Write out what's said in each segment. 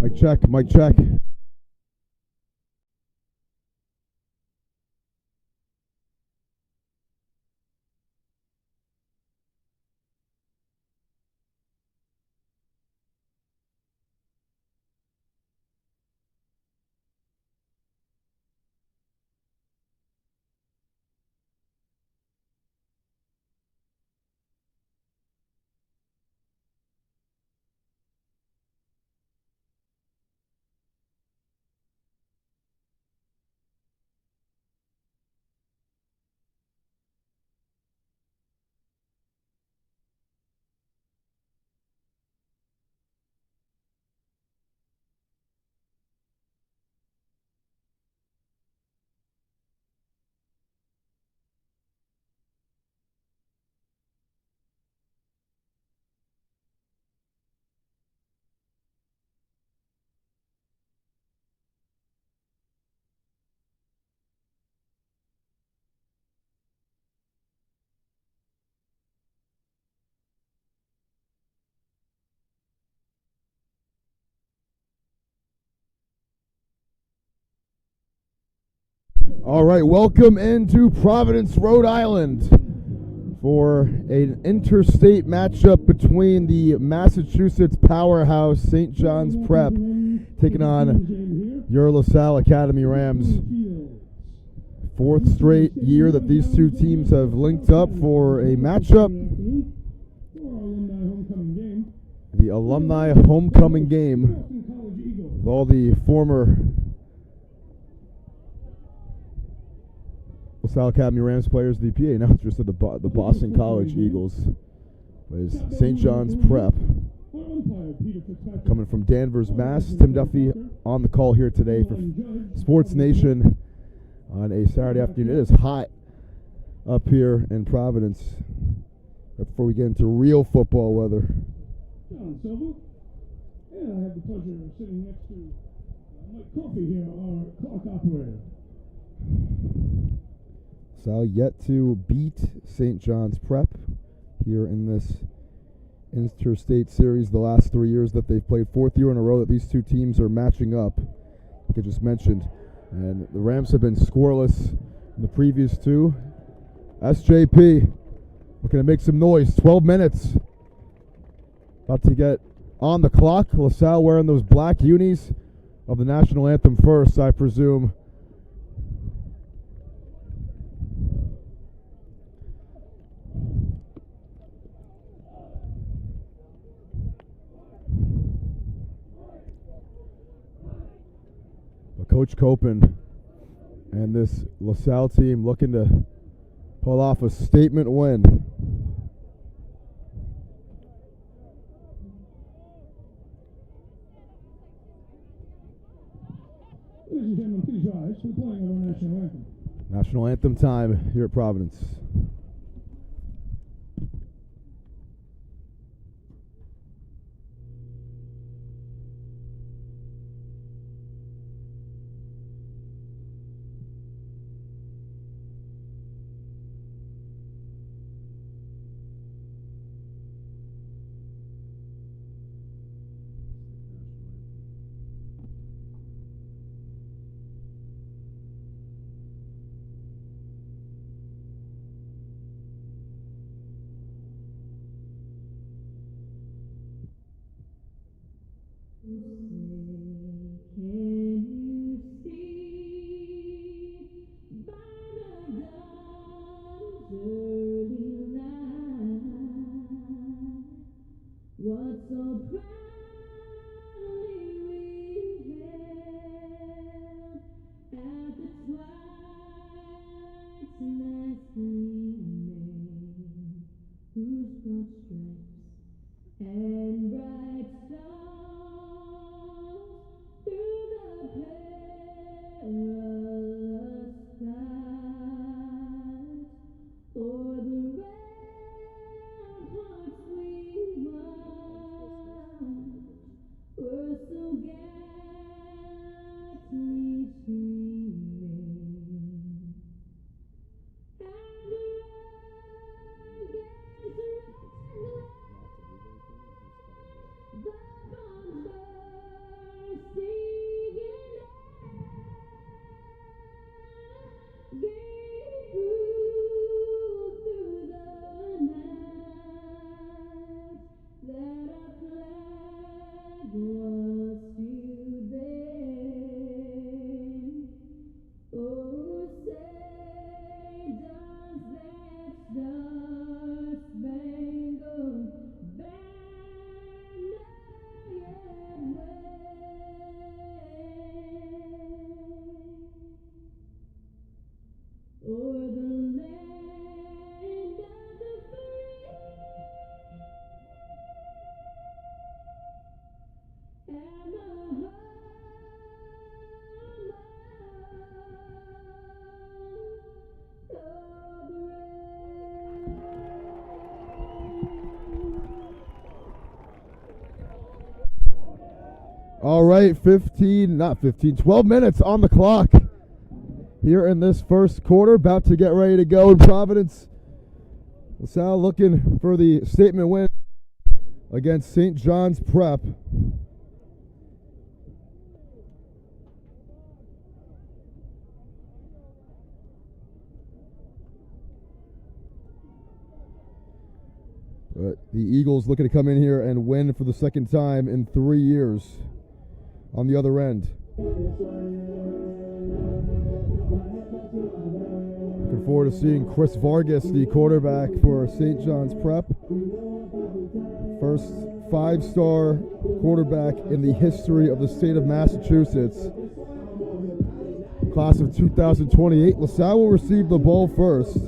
Mic check, mic check. All right, welcome into Providence, Rhode Island for an interstate matchup between the Massachusetts powerhouse St. John's Prep taking on your LaSalle Academy Rams. Fourth straight year that these two teams have linked up for a matchup. The alumni homecoming game with all the former LaSalle Academy Rams players. The PA announcer said the Boston College Eagles plays St. John's Prep. Coming from Danvers, Mass. Tim Duffy on the call here today for Sports Nation on a Saturday afternoon. It is hot up here in Providence. Before we get into real football weather. John Silva, and I have the pleasure of sitting next to Mike Coffey here, our clock operator. Salle yet to beat St. John's Prep here in this interstate series the last 3 years that they've played. Fourth year in a row that these two teams are matching up, like I just mentioned. And the Rams have been scoreless in the previous two. SJP looking to make some noise. 12 minutes. About to get on the clock. LaSalle wearing those black unis of the national anthem first, I presume. But Coach Copen and this LaSalle team looking to pull off a statement win. Ladies and gentlemen, please rise for the playing of our national anthem. National anthem time here at Providence. And bright stars All right, 12 minutes on the clock here in this first quarter. About to get ready to go in Providence. LaSalle looking for the statement win against St. John's Prep. But the Eagles looking to come in here and win for the second time in 3 years on the other end. Looking forward to seeing Chris Vargas, the quarterback for St. John's Prep. First 5-star quarterback in the history of the state of Massachusetts. Class of 2028. LaSalle will receive the ball first.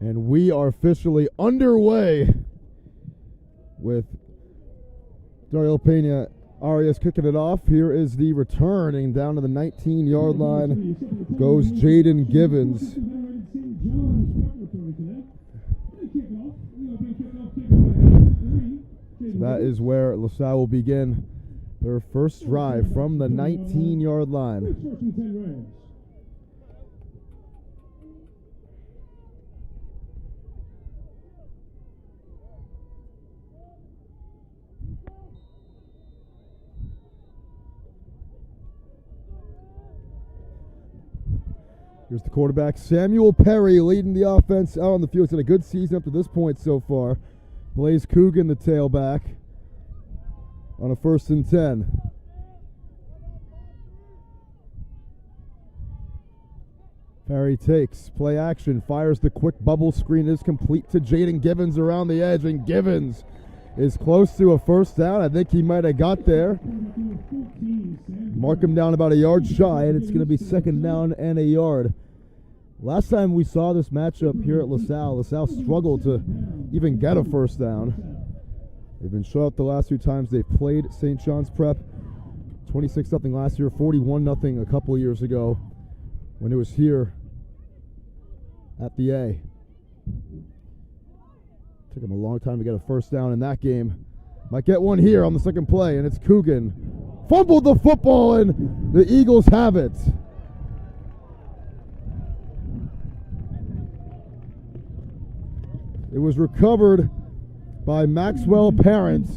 And we are officially underway with Dario Pena Arias kicking it off. Here is the return, and down to the 19-yard line goes Jaden Givens. So that is where LaSalle will begin their first drive from the 19-yard line. Here's the quarterback, Samuel Perry, leading the offense out on the field. He's had a good season up to this point so far. Blaze Coogan, the tailback, on a 1st and 10. Perry takes, play action, fires the quick bubble screen, is complete to Jaden Givens around the edge, and Givens is close to a first down. I think he might have got there. Mark him down about a yard shy, and it's going to be 2nd down and a yard. Last time we saw this matchup here at LaSalle struggled to even get a first down. They've been shut out the last 2 times they've played St. John's Prep. 26-0 last year, 41-0 a couple years ago when it was here at the A. Took him a long time to get a first down in that game. Might get one here on the second play, and it's Coogan. Fumbled the football, and the Eagles have it. It was recovered by Maxwell Parent,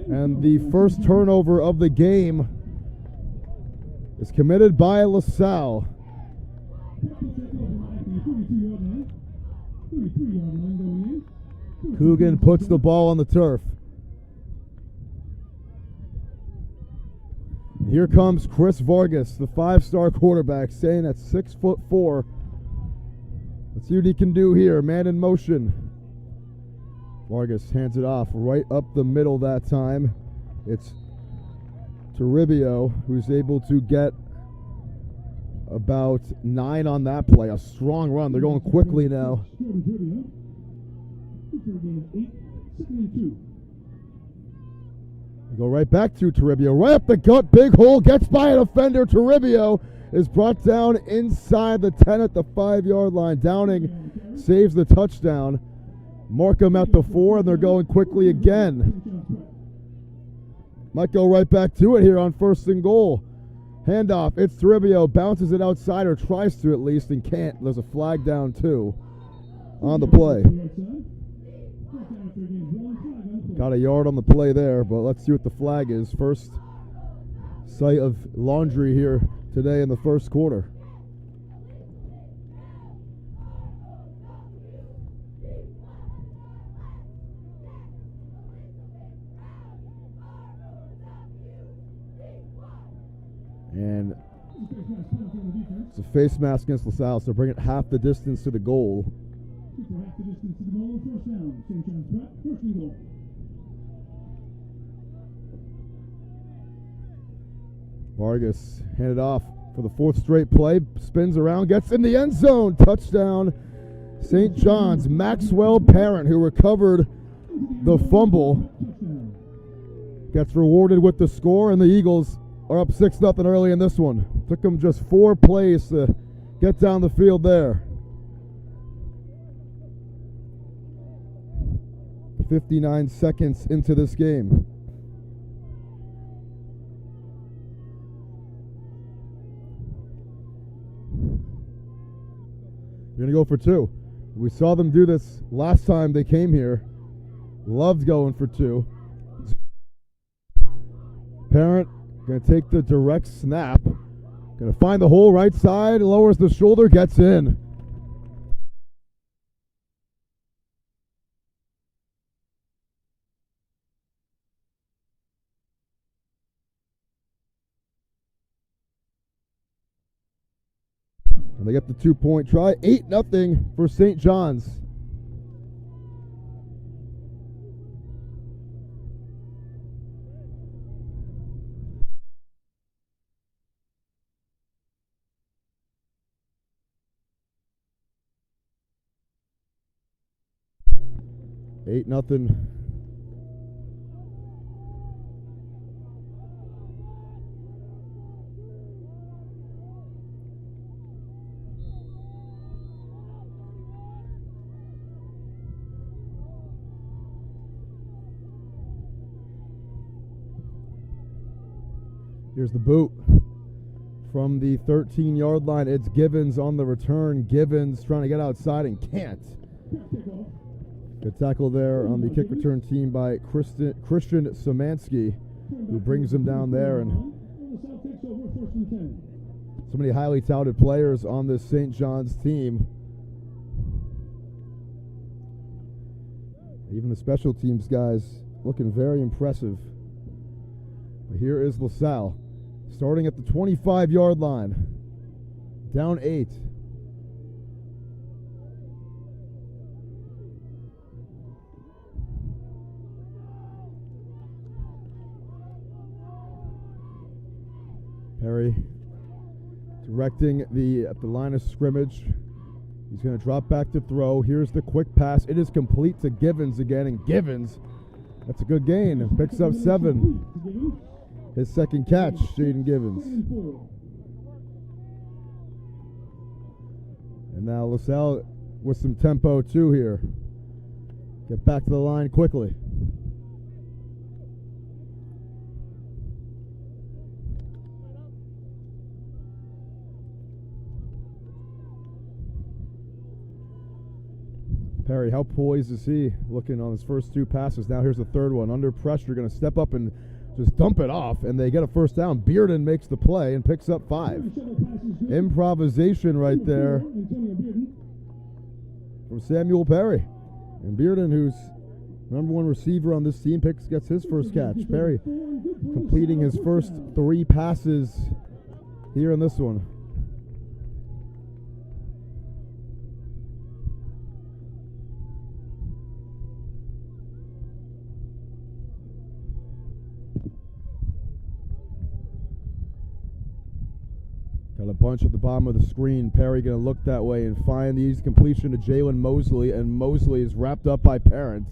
and the first turnover of the game is committed by LaSalle. Coogan puts the ball on the turf. Here comes Chris Vargas, the 5-star quarterback, staying at 6'4". Let's see what he can do here. Man in motion. Vargas hands it off right up the middle that time. It's Toribio, who's able to get about 9 on that play. A strong run. They're going quickly now. They go right back to Toribio. Right up the gut. Big hole. Gets by a defender. Toribio is brought down inside the 10 at the 5-yard line. Downing saves the touchdown. Markham at the 4, and they're going quickly again. Might go right back to it here on 1st and goal. Handoff. It's Toribio. Bounces it outside, or tries to at least, and can't. There's a flag down too on the play. Got a yard on the play there, but let's see what the flag is. First sight of laundry here today in the first quarter. And it's a face mask against LaSalle, so bring it half the distance to the goal. Vargas handed off for the fourth straight play. Spins around, gets in the end zone. Touchdown, St. John's. Maxwell Parent, who recovered the fumble, gets rewarded with the score, and the Eagles are up 6-0 early in this one. Took them just 4 plays to get down the field there. 59 seconds into this game. You're going to go for 2. We saw them do this last time they came here. Loved going for 2. Parent going to take the direct snap. Going to find the hole right side, lowers the shoulder, gets in. And they get the 2-point try. 8-0 for St. John's. Eight nothing. Here's the boot from the 13-yard line. It's Givens on the return. Givens trying to get outside and can't. Good tackle there on the kick return team by Christian Szymanski, who brings him down there. And so many highly touted players on this St. John's team. Even the special teams guys looking very impressive. But here is LaSalle, starting at the 25-yard line, down 8. Perry directing at the line of scrimmage. He's going to drop back to throw. Here's the quick pass. It is complete to Givens again, and Givens, that's a good gain. Picks up 7. His second catch, Jaden Givens. And now LaSalle with some tempo too here. Get back to the line quickly. Perry, how poised is he looking on his first 2 passes? Now here's the third one. Under pressure, going to step up and just dump it off, and they get a first down. Bearden makes the play and picks up 5. Improvisation right there from Samuel Perry. And Bearden, who's #1 receiver on this team, gets his first catch. Perry completing his first 3 passes here in this one. Got a bunch at the bottom of the screen. Perry going to look that way and find the easy completion to Jalen Mosley, and Mosley is wrapped up by Parent.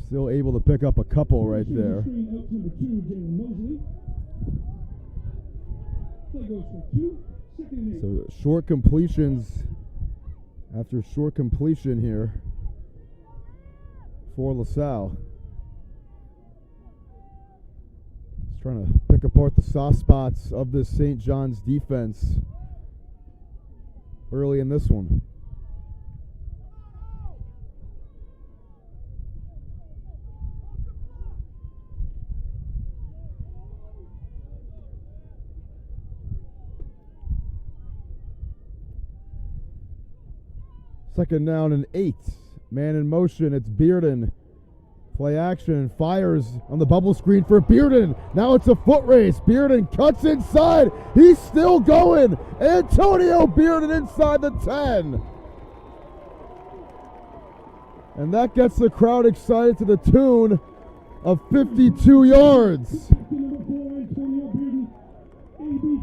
Still able to pick up a couple right there. So short completions after short completion here for LaSalle. Trying to pick apart the soft spots of this St. John's defense early in this one. Second down and 8. Man in motion. It's Bearden. Play action, fires on the bubble screen for Bearden. Now it's a foot race. Bearden cuts inside. He's still going. Antonio Bearden inside the 10. And that gets the crowd excited to the tune of 52 yards.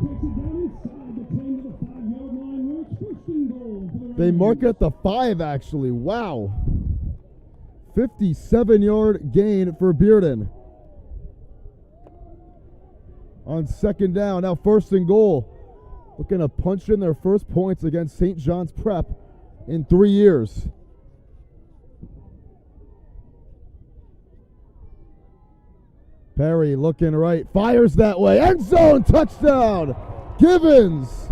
takes it down inside the 10 to the 5-yard line where it's first and goal for the Rams. They mark at the 5, actually. Wow. 57-yard gain for Bearden. On second down, now first and goal. Looking to punch in their first points against St. John's Prep in 3 years. Perry looking right, fires that way, end zone, touchdown, Givens.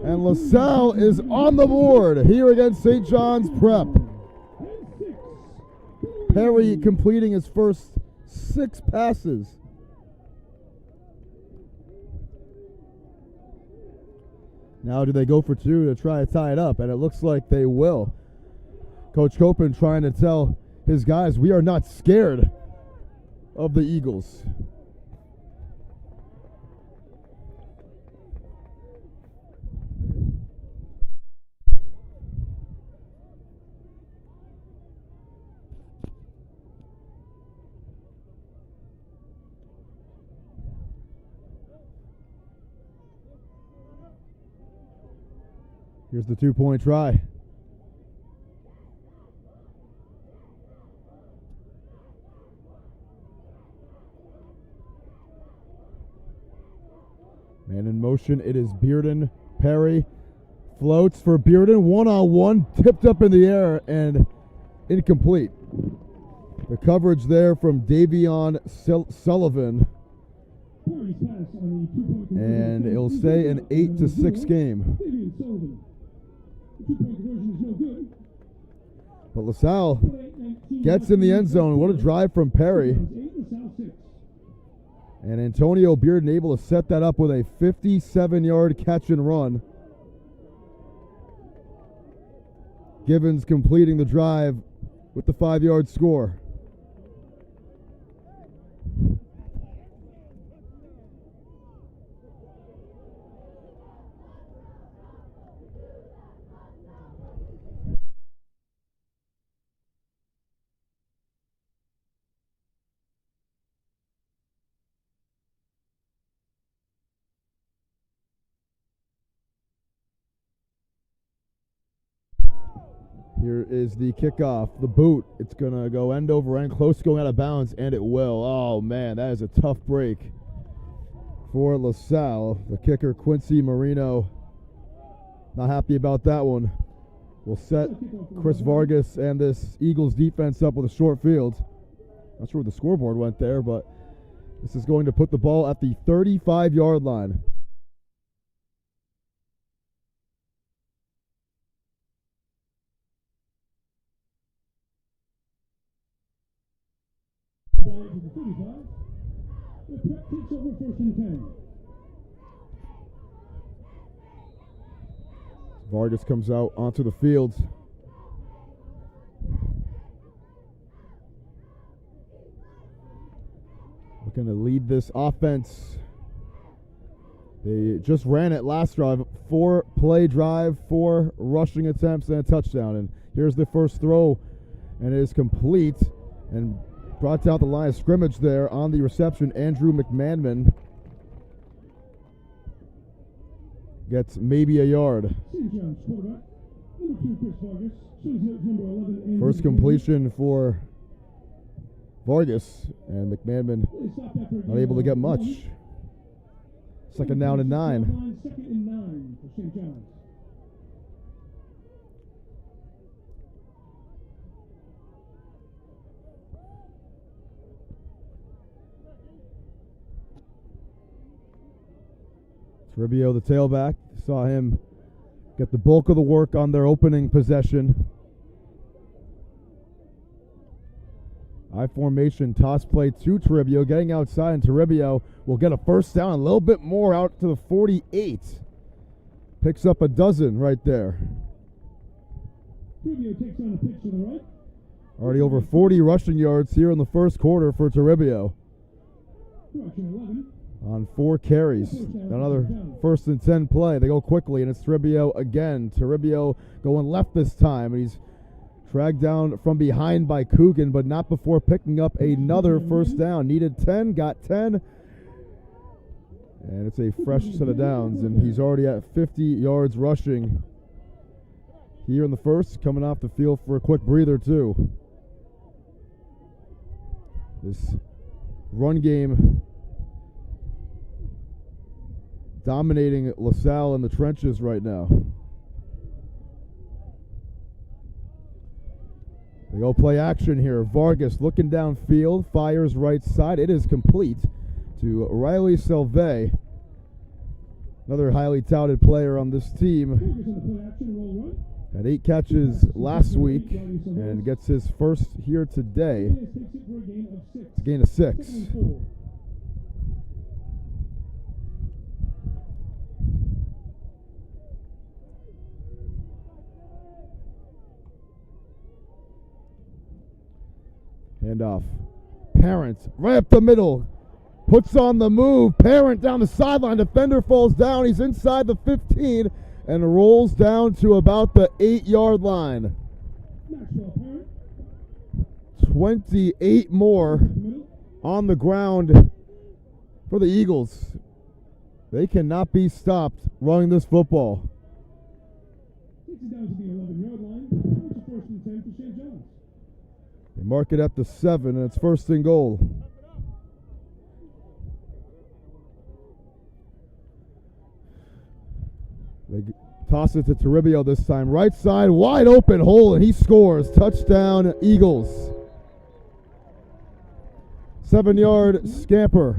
And LaSalle is on the board here against St. John's Prep. Perry completing his first 6 passes. Now do they go for 2 to try to tie it up? And it looks like they will. Coach Copen trying to tell his guys, we are not scared of the Eagles. Here's the 2-point try. Man in motion, it is Bearden. Perry floats for Bearden, one-on-one, tipped up in the air and incomplete. The coverage there from Davion Sullivan. And it'll stay an 8-6 game. But LaSalle gets in the end zone. What a drive from Perry. And Antonio Bearden able to set that up with a 57-yard catch and run. Givens completing the drive with the 5-yard score. Here is the kickoff, the boot. It's going to go end over end, close going out of bounds, and it will. Oh, man, that is a tough break for LaSalle. The kicker, Quincy Marino, not happy about that one. Will set Chris Vargas and this Eagles defense up with a short field. Not sure where the scoreboard went there, but this is going to put the ball at the 35-yard line. Vargas comes out onto the field. Looking to lead this offense. They just ran it last drive. 4-play drive, 4 rushing attempts, and a touchdown. And here's the first throw, and it is complete. And brought down the line of scrimmage there on the reception. Andrew McMahon gets maybe a yard. First completion for Vargas, and McMahon not able to get much. Second down and 9. Second and 9 for St. John's. Ribio, the tailback, saw him get the bulk of the work on their opening possession. I formation, toss play to Toribio, getting outside, and Toribio will get a first down, a little bit more out to the 48. Picks up a dozen right there. Toribio takes on a pitch to the right. Already over 40 rushing yards here in the first quarter for Toribio. On 4 carries. Another first and 10 play. They go quickly, and it's Toribio again. Toribio going left this time, and he's Dragged down from behind by Coogan, but not before picking up another first down. Needed 10, got 10. And it's a fresh set of downs, and he's already at 50 yards rushing here in the first, coming off the field for a quick breather too. This run game dominating LaSalle in the trenches right now. They go play action here. Vargas looking downfield, fires right side. It is complete to Riley Selve, another highly touted player on this team. Had 8 catches last week and gets his first here today. It's a gain of 6. Handoff. Parent right up the middle. Puts on the move. Parent down the sideline. Defender falls down. He's inside the 15 and rolls down to about the 8-yard line. 28 more on the ground for the Eagles. They cannot be stopped running this football. They mark it at the 7, and it's first and goal. They toss it to Toribio this time. Right side, wide open hole, and he scores. Touchdown, Eagles. 7-yard scamper.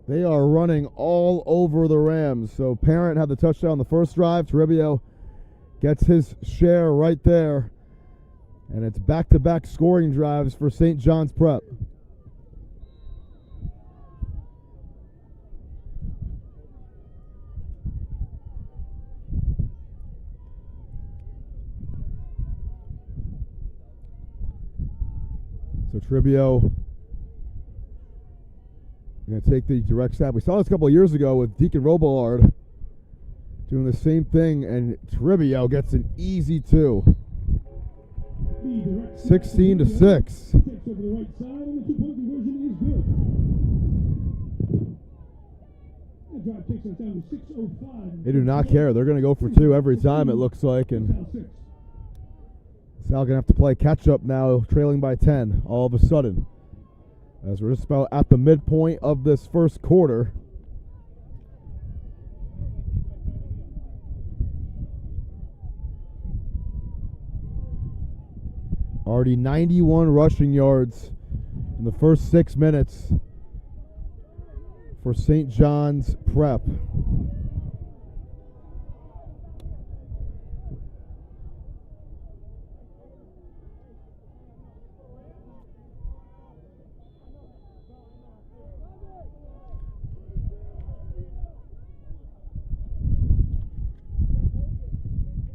They are running all over the Rams. So Parent had the touchdown on the first drive. Toribio gets his share right there. And it's back-to-back scoring drives for St. John's Prep. So Toribio going to take the direct snap. We saw this a couple of years ago with Deacon Robillard doing the same thing, and Toribio gets an easy 2. 16-6. They do not care. They're going to go for 2 every time, it looks like, and Salle going to have to play catch-up now, trailing by 10 all of a sudden, as we're just about at the midpoint of this first quarter. Already 91 rushing yards in the first 6 minutes for St. John's Prep.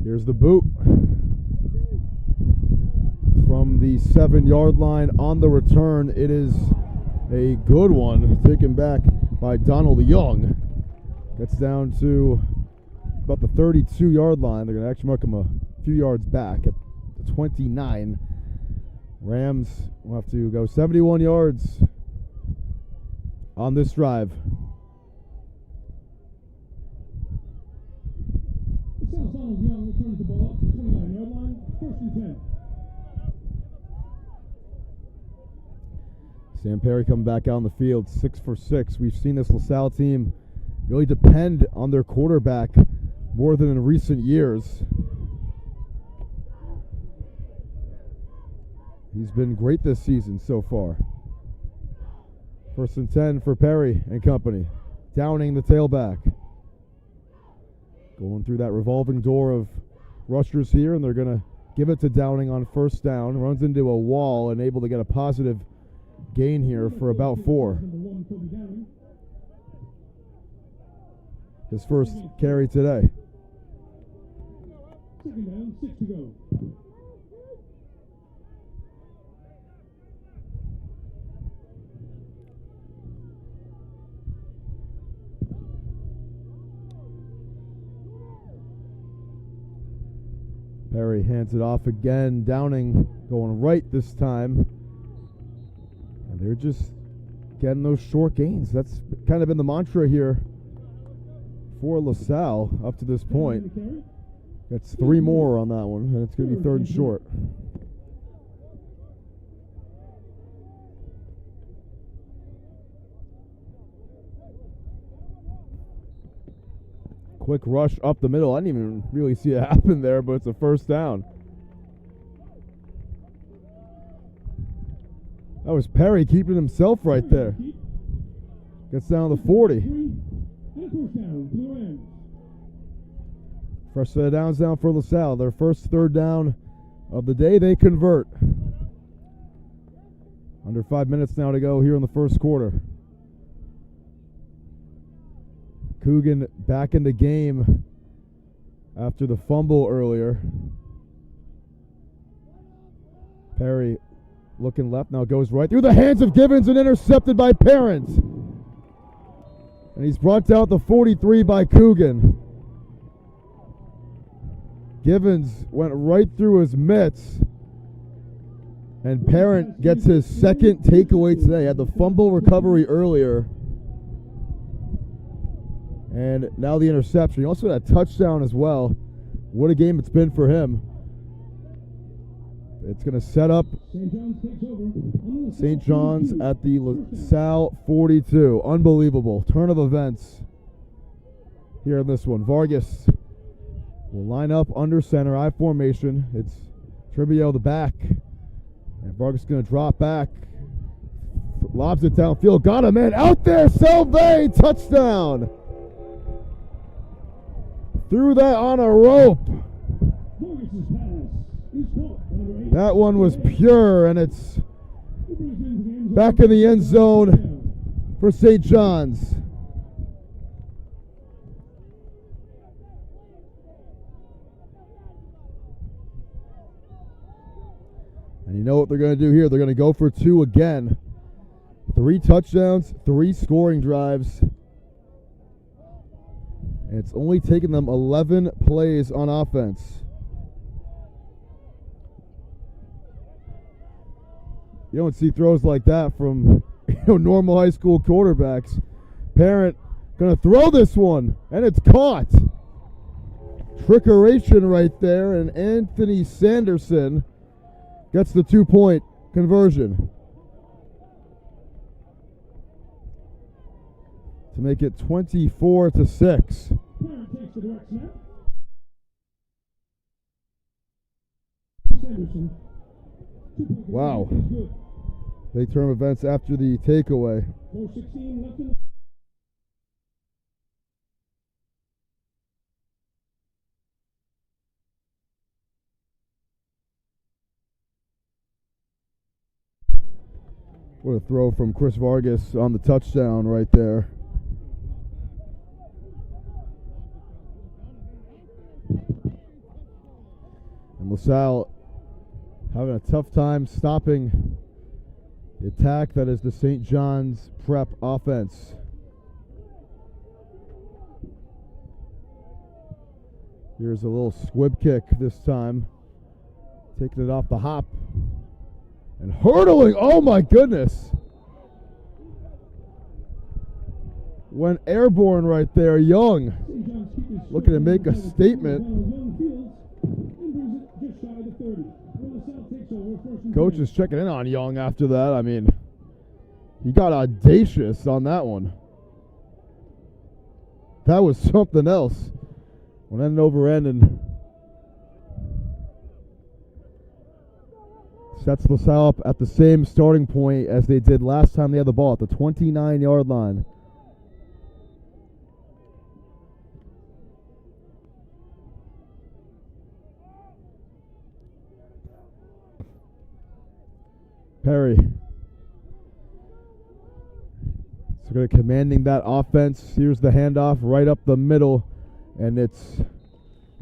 Here's the boot from the 7-yard line on the return. It is a good one, taken back by Donald Young. Gets down to about the 32-yard line. They're going to actually mark him a few yards back at the 29. Rams will have to go 71 yards on this drive. Young returns the ball up to the 29-yard line, 1st and 10. Sam Perry coming back out on the field, 6 for 6. We've seen this LaSalle team really depend on their quarterback more than in recent years. He's been great this season so far. 1st and 10 for Perry and company. Downing the tailback. Going through that revolving door of rushers here, and they're going to give it to Downing on 1st down. Runs into a wall and able to get a positive gain here for about 4. His first carry today. 2nd down, 6 to go. Perry hands it off again. Downing going right this time. And they're just getting those short gains. That's kind of been the mantra here for LaSalle up to this point. That's 3 more on that one, and it's going to be 3rd and short. Quick rush up the middle. I didn't even really see it happen there, but it's a 1st down. That was Perry keeping himself right there. Gets down to the 40. Fresh set of downs down for LaSalle. Their first 3rd down of the day. They convert. Under 5 minutes now to go here in the 1st quarter. Coogan back in the game after the fumble earlier. Perry looking left, now goes right through the hands of Givens and intercepted by Parent. And he's brought down the 43 by Coogan. Givens went right through his mitts. And Parent gets his 2nd takeaway today. Had the fumble recovery earlier. And now the interception. He also had a touchdown as well. What a game it's been for him. It's going to set up St. John's at the LaSalle 42. Unbelievable. Turn of events here in this one. Vargas will line up under center, I formation. It's Trivio the back. And Vargas is going to drop back. Lobs it downfield. Got him, man. Out there, Salle. Touchdown. Threw that on a rope. That one was pure, and it's back in the end zone for St. John's. And you know what they're going to do here? They're going to go for 2 again. 3 touchdowns, 3 scoring drives. And it's only taken them 11 plays on offense. You don't see throws like that from normal high school quarterbacks. Parent going to throw this one, and it's caught. Trickeration right there, and Anthony Sanderson gets the 2-point conversion to make it 24-6. Wow. Big term events after the takeaway. What a throw from Chris Vargas on the touchdown right there. And LaSalle having a tough time stopping the attack that is the St. John's Prep offense. Here's a little squib kick this time. Taking it off the hop. And hurdling, oh my goodness. Went airborne right there, Young. Looking to make a statement. Coach is checking in on Young after that. I mean, he got audacious on that one. That was something else. Went end over end and sets LaSalle up at the same starting point as they did last time they had the ball at the 29-yard line. Perry. So good at commanding that offense. Here's the handoff right up the middle, and it's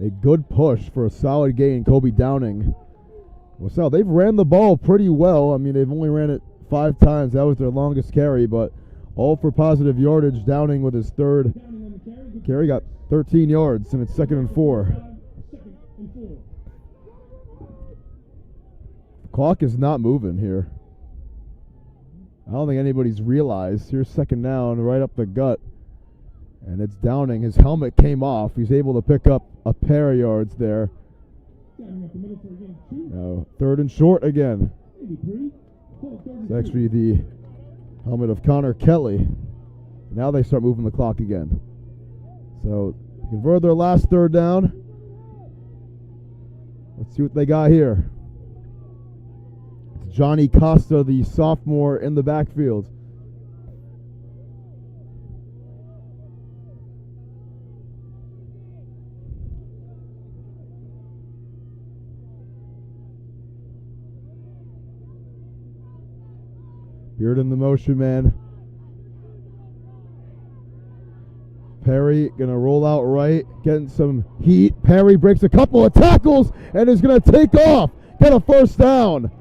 a good push for a solid gain. Kobe Downing. LaSalle, they've ran the ball pretty well. I mean, they've only ran it 5 times. That was their longest carry, but all for positive yardage. Downing with his 3rd carry got 13 yards, and it's 2nd and 4. Clock is not moving here. I don't think anybody's realized. Here's second down, right up the gut. And it's Downing. His helmet came off. He's able to pick up a pair of yards there. Now, third and short again. It's actually the helmet of Connor Kelly. Now they start moving the clock again. So, convert their last third down. Let's see what they got here. It's Johnny Costa, the sophomore, in the backfield. Beard in the motion, man. Perry gonna roll out right, getting some heat. Perry breaks a couple of tackles and is gonna take off, get a first down.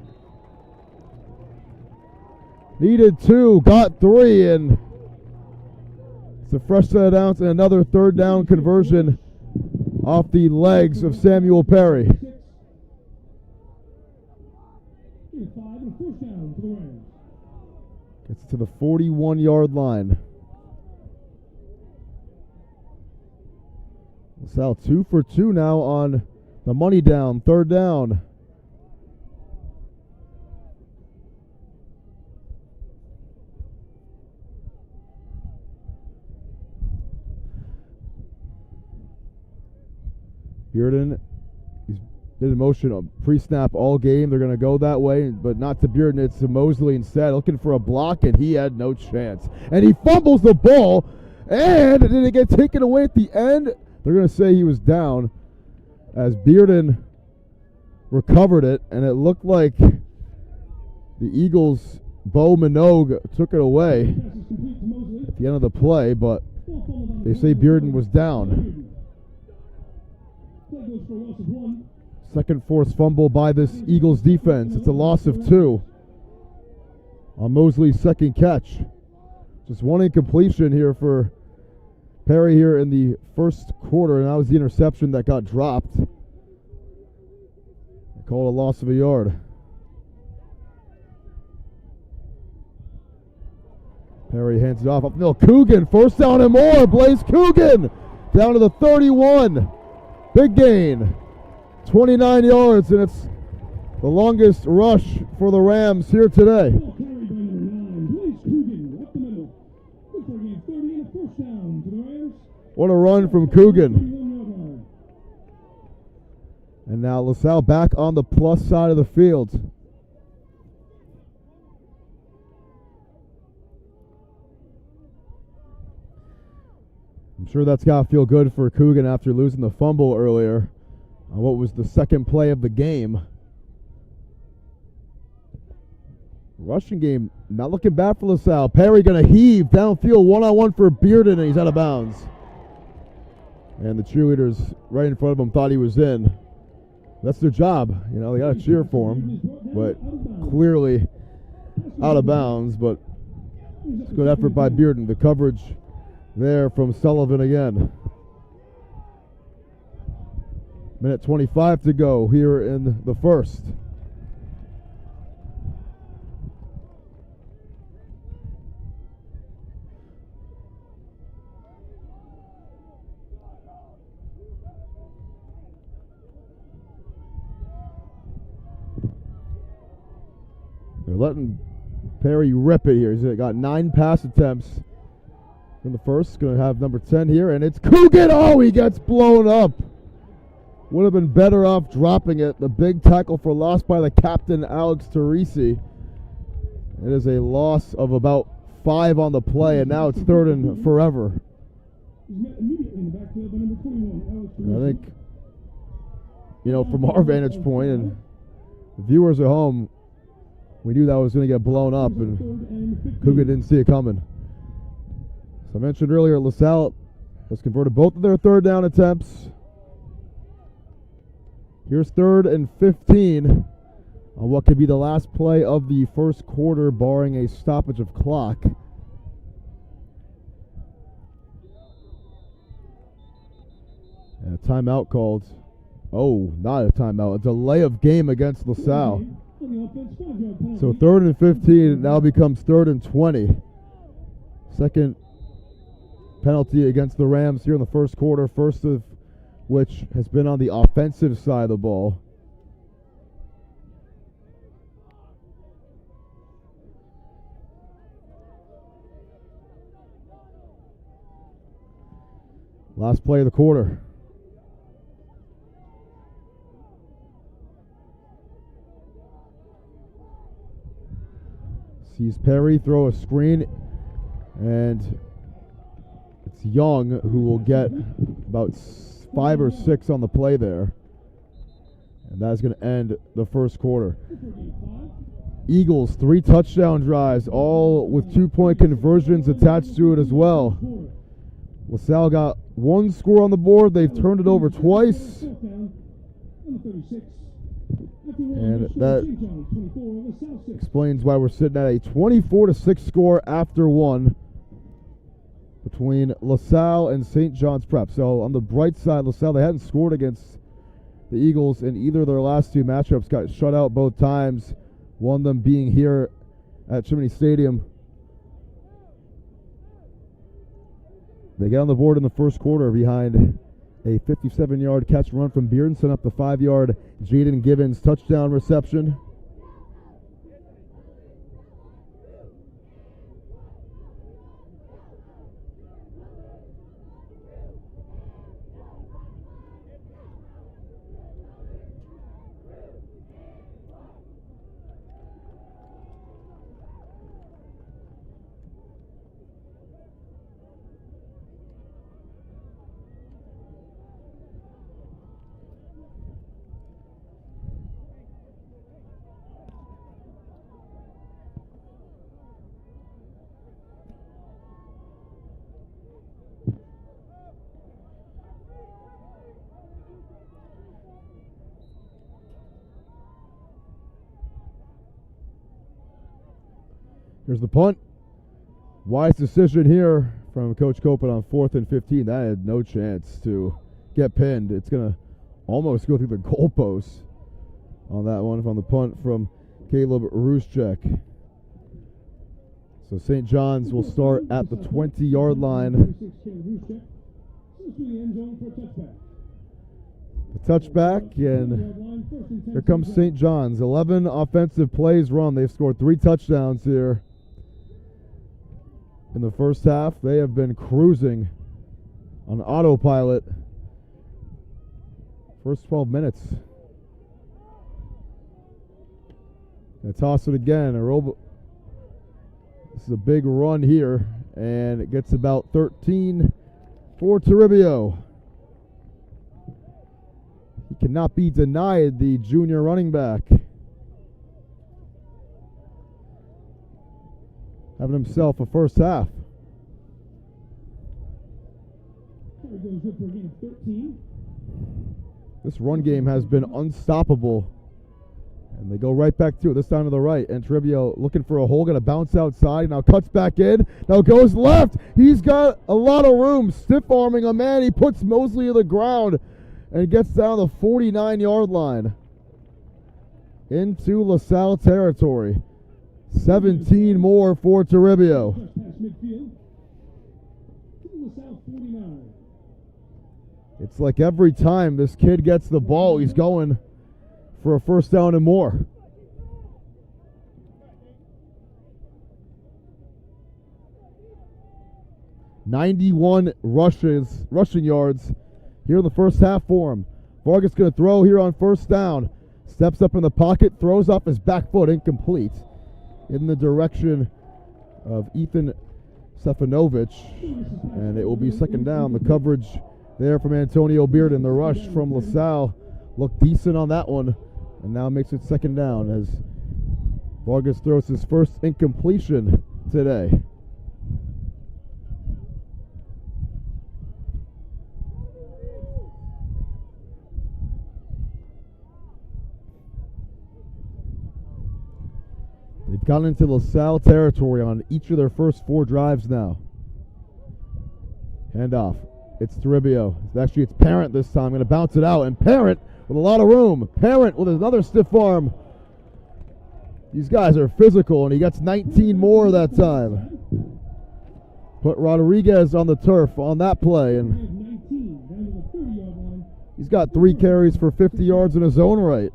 Needed 2, got 3, and it's a fresh set of downs and another third down conversion off the legs of Samuel Perry. Gets to the 41-yard line. Salle 2 for 2 now on the money down, third down. Bearden, he's been in motion pre-snap all game. They're going to go that way, but not to Bearden. It's to Mosley instead, looking for a block, and he had no chance. And he fumbles the ball, and did it get taken away at the end? They're going to say he was down as Bearden recovered it, and it looked like the Eagles' Bo Minogue took it away at the end of the play, but they say Bearden was down. Second forced fumble by this Eagles defense. It's a loss of 2 on Mosley's second catch. Just one incompletion here for Perry here in the first quarter, and that was the interception that got dropped. They call it a loss of a yard. Perry hands it off up middle. Coogan, first down and more. Blaze Coogan down to the 31. Big gain. 29 yards, and it's the longest rush for the Rams here today. What a run from Coogan. And now LaSalle back on the plus side of the field. I'm sure that's got to feel good for Coogan after losing the fumble earlier on what was the second play of the game. Rushing game not looking bad for LaSalle. Perry going to heave downfield, one-on-one for Bearden, and he's out of bounds. And the cheerleaders right in front of him thought he was in. That's their job. You know, they got to cheer for him, but clearly out of bounds. But it's a good effort by Bearden. The coverage there from Sullivan again. Minute 25 to go here in the first. They're letting Perry rip it here. He's got 9 pass attempts in the first. Going to have number 10 here, and it's Coogan. Oh, he gets blown up. Would have been better off dropping it. The big tackle for loss by the captain, Alex Teresi. It is a loss of about 5 on the play, and now it's third and forever. I think, you know, from our vantage point and the viewers at home, we knew that was going to get blown up, and Coogan didn't see it coming. So I mentioned earlier, LaSalle has converted both of their third down attempts. Here's third and 15 on what could be the last play of the first quarter, barring a stoppage of clock. And a timeout called. Oh, not a timeout. A delay of game against LaSalle. On the offense, 5-yard penalty. So 3rd and 15, it now becomes 3rd and 20. Second penalty against the Rams here in the first quarter, first of which has been on the offensive side of the ball. Last play of the quarter. Sees Perry throw a screen, and it's Young who will get about 5 or 6 on the play there. And that's going to end the first quarter. Eagles, 3 touchdown drives, all with 2-point conversions attached to it as well. LaSalle got 1 score on the board. They've turned it over twice. And that explains why we're sitting at a 24-6 score after 1 between LaSalle and St. John's Prep. So on the bright side, LaSalle, they hadn't scored against the Eagles in either of their last 2 matchups. Got shut out both times, one of them being here at Chimney Stadium. They get on the board in the first quarter behind a 57-yard catch and run from Beardson up the 5-yard Jaden Gibbons touchdown reception. Here's the punt. Wise decision here from Coach Copen on 4th and 15. That had no chance to get pinned. It's going to almost go through the goalposts on that one from the punt from Caleb Ruszczyk. So St. John's will start at the 20-yard line. The touchback, and here comes St. John's. 11 offensive plays run. They've scored 3 touchdowns here in the first half. They have been cruising on autopilot first 12 minutes. Gonna toss it again. This is a big run here, and it gets about 13 for Toribio. He cannot be denied, the junior running back. Having himself a first half. This run game has been unstoppable. And they go right back to it, this time to the right. And Toribio looking for a hole, going to bounce outside. Now cuts back in. Now goes left. He's got a lot of room. Stiff-arming a man. He puts Mosley to the ground and gets down the 49-yard line into LaSalle territory. 17 more for Toribio. It's like every time this kid gets the ball, he's going for a first down and more. .91 rushing yards here in the first half for him. Vargas going to throw here on first down. Steps up in the pocket, throws off his back foot, incomplete, in the direction of Ethan Stefanovic, and it will be second down. The coverage there from Antonio Bearden. The rush from LaSalle looked decent on that one, and now makes it second down as Vargas throws his first incompletion today. They've gotten into LaSalle territory on each of their first 4 drives now. Handoff. It's Toribio. Actually, it's Parent this time. Going to bounce it out. And Parent with a lot of room. Parent with another stiff arm. These guys are physical, and he gets 19 more that time. Put Rodriguez on the turf on that play, and he's got 3 carries for 50 yards in his own right.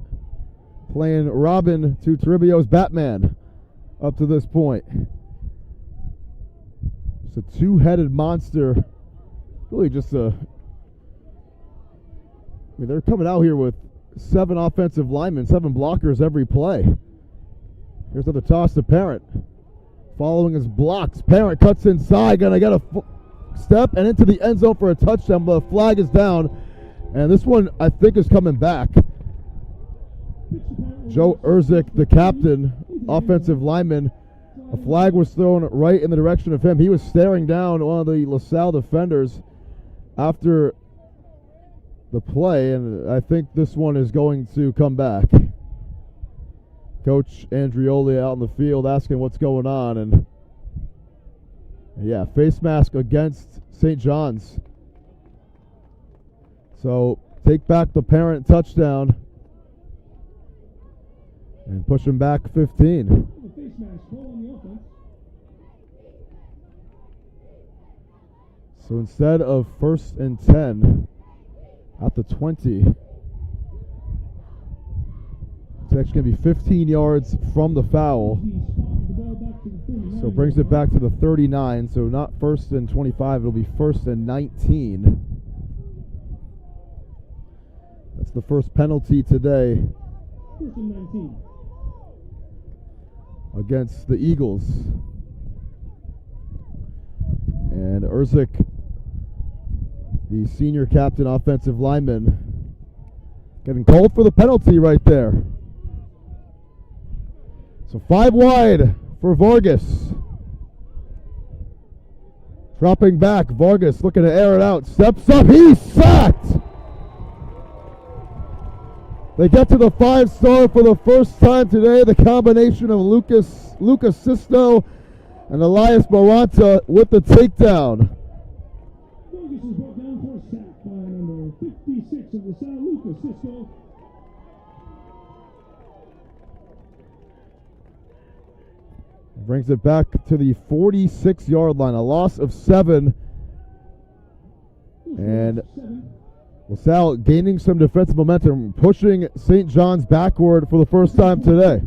Playing Robin to Toribio's Batman up to this point. It's a two-headed monster. Really just a... I mean, they're coming out here with 7 offensive linemen, 7 blockers every play. Here's another toss to Parent. Following his blocks, Parent cuts inside, gonna get a step and into the end zone for a touchdown, but the flag is down. And this one, I think, is coming back. Joe Erzik, the captain, offensive lineman, a flag was thrown right in the direction of him. He was staring down one of the LaSalle defenders after the play, and I think this one is going to come back. Coach Andrioli out in the field asking what's going on, and yeah, face mask against St. John's. So take back the Parent touchdown and push him back 15. So instead of 1st and 10 at the 20, it's actually going to be 15 yards from the foul. So brings it back to the 39. So not 1st and 25. It'll be 1st and 19. That's the first penalty today 1st and 19. Against the Eagles. And Erzik, the senior captain offensive lineman, getting called for the penalty right there. So 5 wide for Vargas. Dropping back, Vargas looking to air it out. Steps up, he's sacked! They get to the 5-star for the first time today. The combination of Lucas Sisto and Elias Moranta with the takedown. Vargas is brought down for a sack by number 56 of the Salle, Lucas Sisto. Brings it back to the 46-yard line. A loss of 7. And LaSalle gaining some defensive momentum, pushing St. John's backward for the first time today.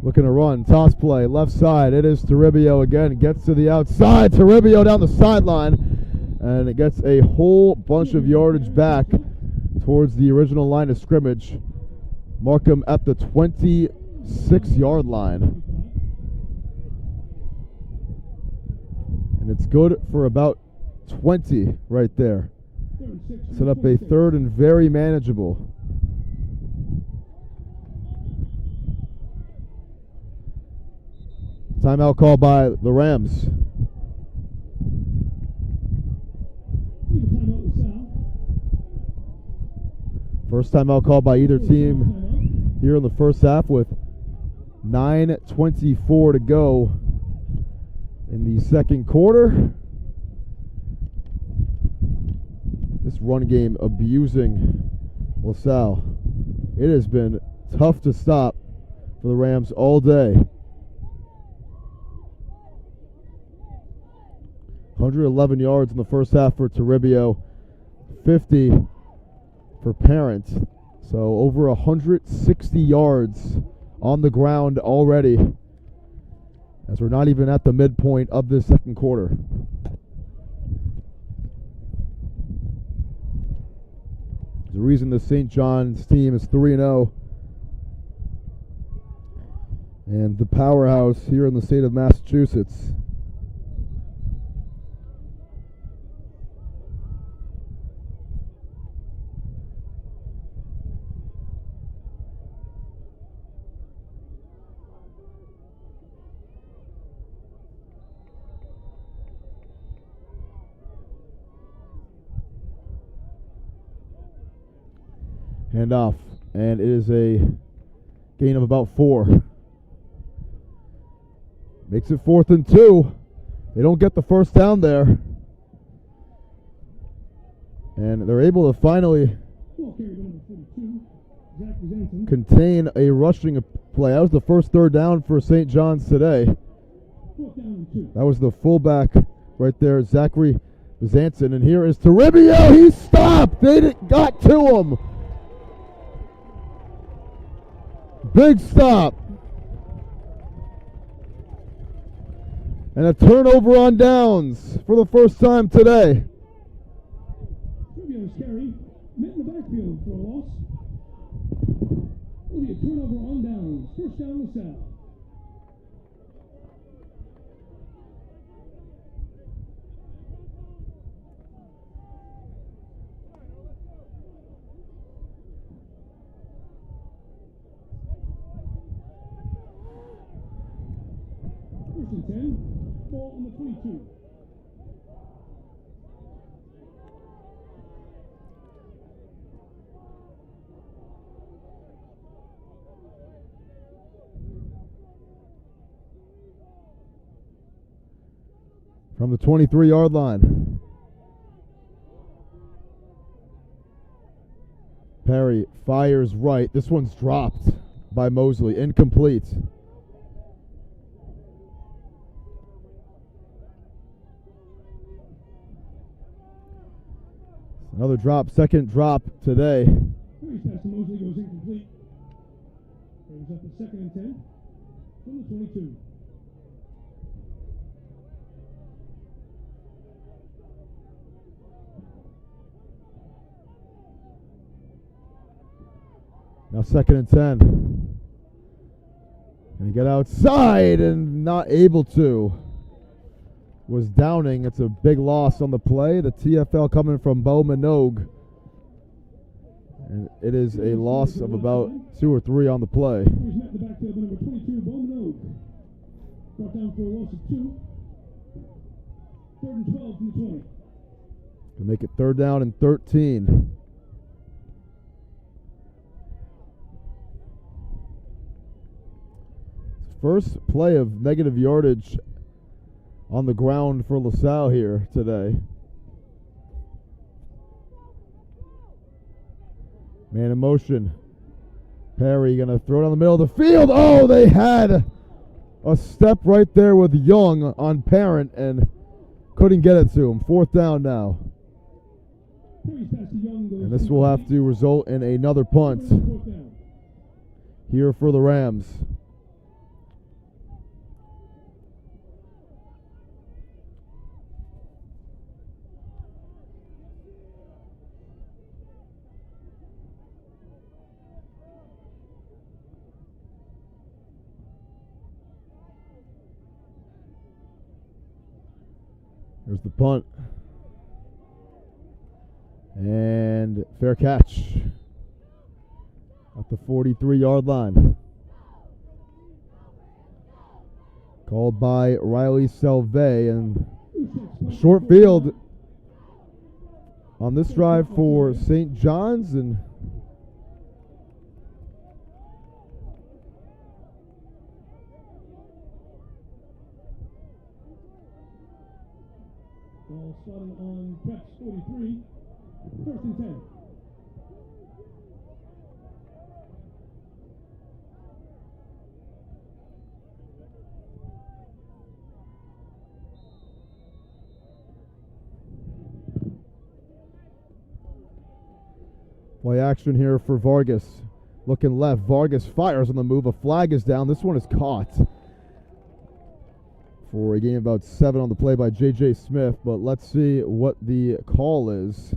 Looking to run, toss play, left side. It is Toribio again. Gets to the outside. Toribio down the sideline. And it gets a whole bunch of yardage back towards the original line of scrimmage. Mark him at the 26-yard line. And it's good for about 20 right there. Set up a 3rd and very manageable. Timeout call by the Rams. First timeout call by either team here in the first half with 9:24 to go in the second quarter. This run game abusing LaSalle. It has been tough to stop for the Rams all day. 111 yards in the first half for Toribio, 50 for Parent. So over 160 yards on the ground already, as we're not even at the midpoint of this second quarter. There's a reason the St. John's team is 3-0. And the powerhouse here in the state of Massachusetts. Hand off, and it is a gain of about 4. Makes it 4th and 2. They don't get the first down there. And they're able to finally contain a rushing play. That was the first third down for St. John's today. 4th down and 2. That was the fullback right there, Zachary Bizanson. And here is Toribio. He stopped. They got to him. Big stop. And a turnover on downs for the first time today. Trivio's carry met in the backfield for a loss. It'll be a turnover on downs. First down LaSalle. First and 10. Ball on the 22. From the 23-yard line. Perry fires right. This one's dropped by Mosley. Incomplete. Another drop, second drop today. Perry's pass to Mosley goes incomplete. Brings up the 2nd and 10 from the 22. Now 2nd and 10. Gonna get outside and not able to. Was downing. It's a big loss on the play. The TFL coming from Bo Minogue. And it is a loss of about 2 or 3 on the play. He's met in the backfield by number 22, Bo Minogue. Brought down for a loss of 2. 3rd and 12 from the 20. Gonna make it 3rd down and 13. First play of negative yardage on the ground for LaSalle here today. Man in motion. Perry gonna throw it down the middle of the field. Oh, they had a step right there with Young on Parent and couldn't get it to him. 4th down now. And this will have to result in another punt here for the Rams. There's the punt. And fair catch at the 43-yard line. Called by Riley Selve, and short field on this drive for St. John's, and ball spotted on Preps 43. 1st and 10. play action here for Vargas. Looking left. Vargas fires on the move. A flag is down. This one is caught for a gain of about 7 on the play by J.J. Smith. But let's see what the call is.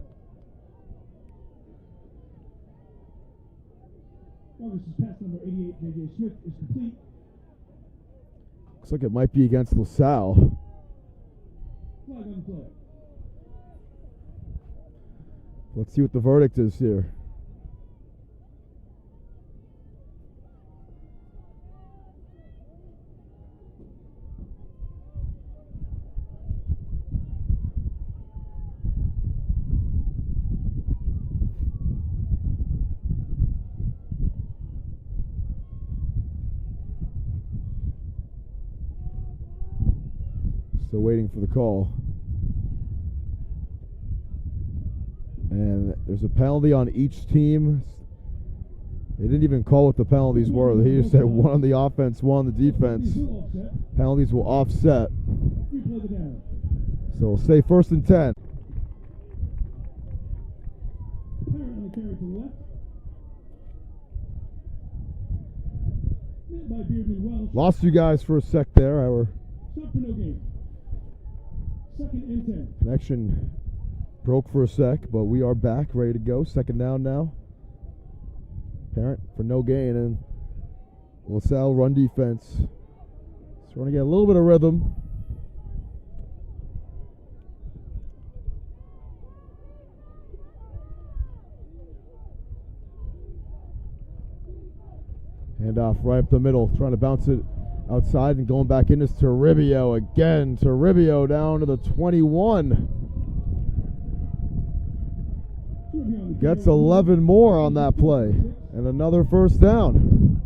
Vargas' pass number 88, J.J. Smith, is complete. Looks like it might be against LaSalle. Flag on play. Let's see what the verdict is here. Still waiting for the call. And there's a penalty on each team. They didn't even call what the penalties were. They just said one on the offense, one on the defense. Penalties will offset. So we'll stay 1st and 10. Lost you guys for a sec there. Our connection broke for a sec, but we are back, ready to go. 2nd down now. Parent for no gain, and LaSalle run defense. Just want to get a little bit of rhythm. Handoff right up the middle, trying to bounce it outside and going back in is Toribio again. Toribio down to the 21. Gets 11 more on that play. And another 1st down.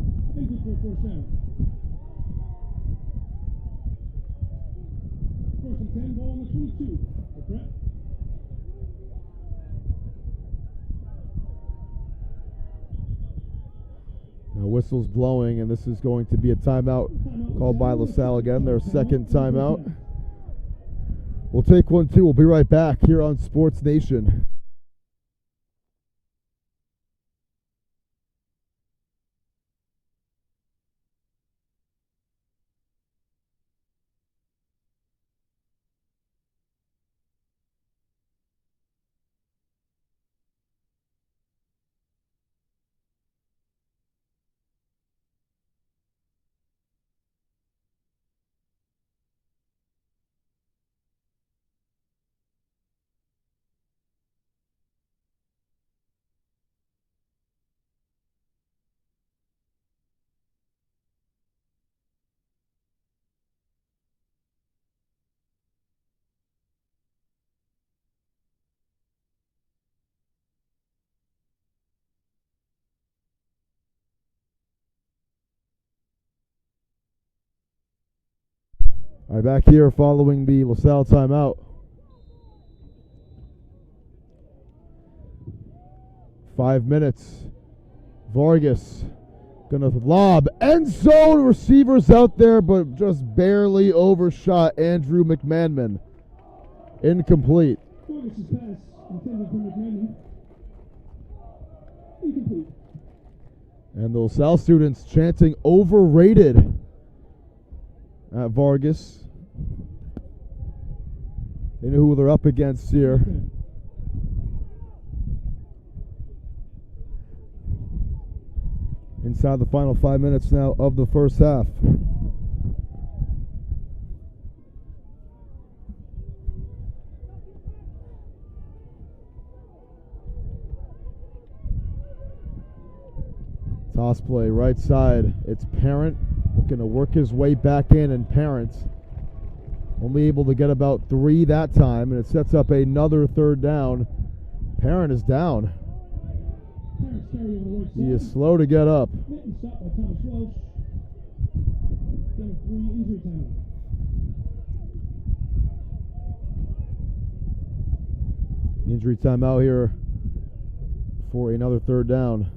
Now whistle's blowing, and this is going to be a timeout called by LaSalle again, their 2nd timeout. We'll take 1-2. We'll be right back here on Sports Nation. All right, back here following the LaSalle timeout. 5 minutes. Vargas gonna lob. End zone, receivers out there, but just barely overshot Andrew McMahon. Incomplete. Vargas' pass intended for McMahon. Incomplete. And the LaSalle students chanting overrated at Vargas. They know who they're up against here. Inside the final 5 minutes now of the 1st half. Toss play right side. It's Parent looking to work his way back in, and Parent only able to get about 3 that time, and it sets up another 3rd down. Parent is down. He is slow to get up. Injury time out here for another 3rd down.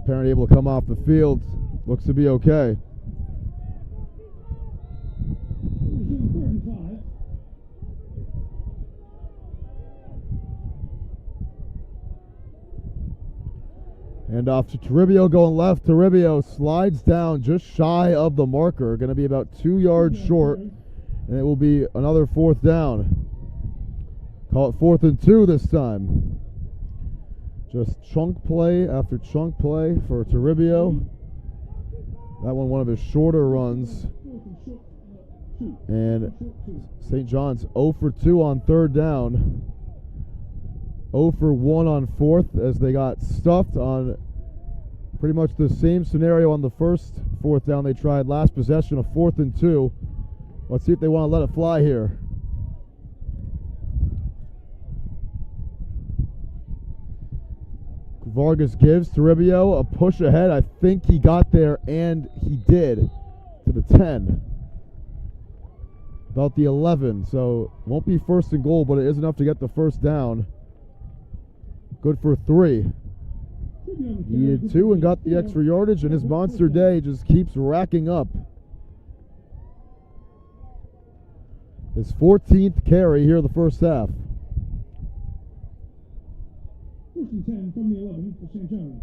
Parent able to come off the field. Looks to be okay. And off to Toribio going left. Toribio slides down just shy of the marker. Going to be about 2 yards short. And it will be another 4th down. Call it 4th and 2 this time. Just chunk play after chunk play for Toribio. That one of his shorter runs. And St. John's 0 for 2 on 3rd down. 0 for 1 on 4th as they got stuffed on pretty much the same scenario on the first 4th down they tried last possession, a 4th and 2. Let's see if they want to let it fly here. Vargas gives Toribio a push ahead. I think he got there, and he did, to the 10. About the 11, so won't be 1st and goal, but it is enough to get the 1st down. Good for 3. Needed 2 and got the extra yardage, and his monster day just keeps racking up. His 14th carry here in the first half. 1st and 10 from the 11 for St. John's.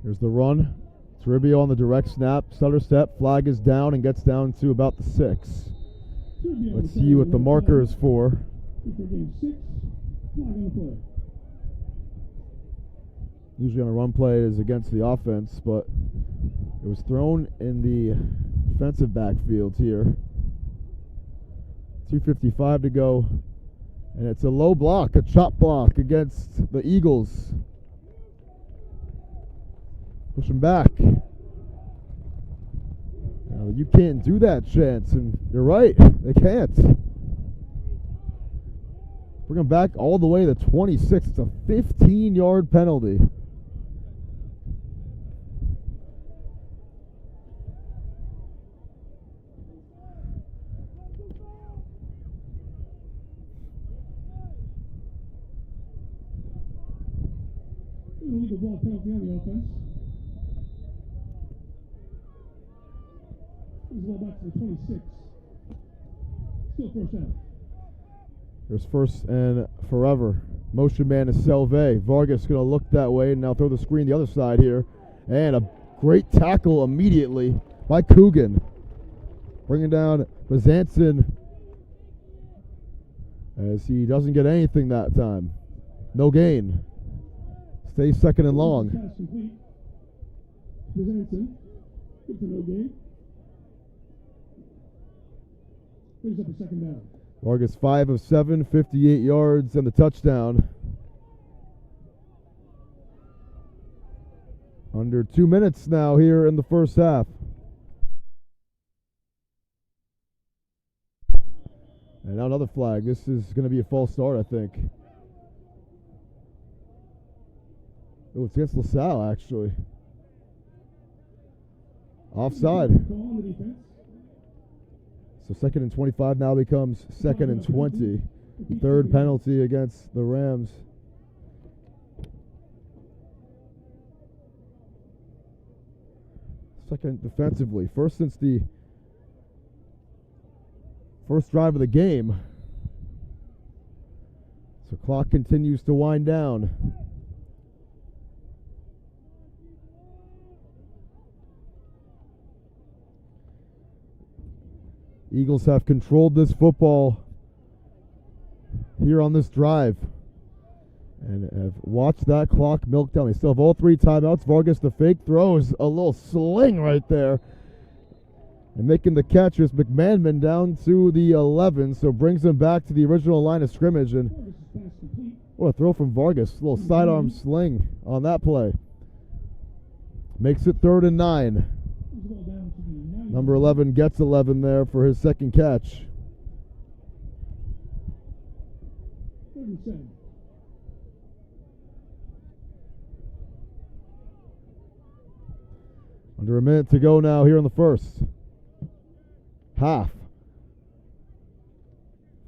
Here's the run. Toribio on the direct snap. Stutter step. Flag is down and gets down to about the 6. Let's see what the marker is for. Usually on a run play it is against the offense, but it was thrown in the defensive backfield here. 2:55 to go. And it's a low block, a chop block against the Eagles. Push him back. Now, you can't do that, Chance, and you're right, they can't. Bring him back all the way to 26. It's a 15-yard penalty. Illegal ball penalty on the offense. Brings the ball back to the 26. Still 1st down. Here's 1st and forever. Motion man is Salle. Vargas going to look that way and now throw the screen the other side here. And a great tackle immediately by Coogan. Bringing down Bazanson as he doesn't get anything that time. No gain. Stays 2nd and long. Pass complete. Bazanson. Good for no gain. Brings up a 2nd down. Vargas 5 of 7, 58 yards and the touchdown. Under 2 minutes now here in the first half. And now another flag. This is going to be a false start, I think. Oh, it's against LaSalle, actually. Offside. So 2nd and 25 now becomes 2nd and 20. 3rd penalty against the Rams. Second defensively. First since the first drive of the game. So clock continues to wind down. Eagles have controlled this football here on this drive and have watched that clock milk down. They still have all 3 timeouts. Vargas, the fake, throws a little sling right there. And making the catch is McMahon down to the 11, so brings him back to the original line of scrimmage. And what a throw from Vargas. A little sidearm sling on that play. Makes it 3rd and 9. Number 11 gets 11 there for his 2nd catch. 37. Under a minute to go now here in the first half.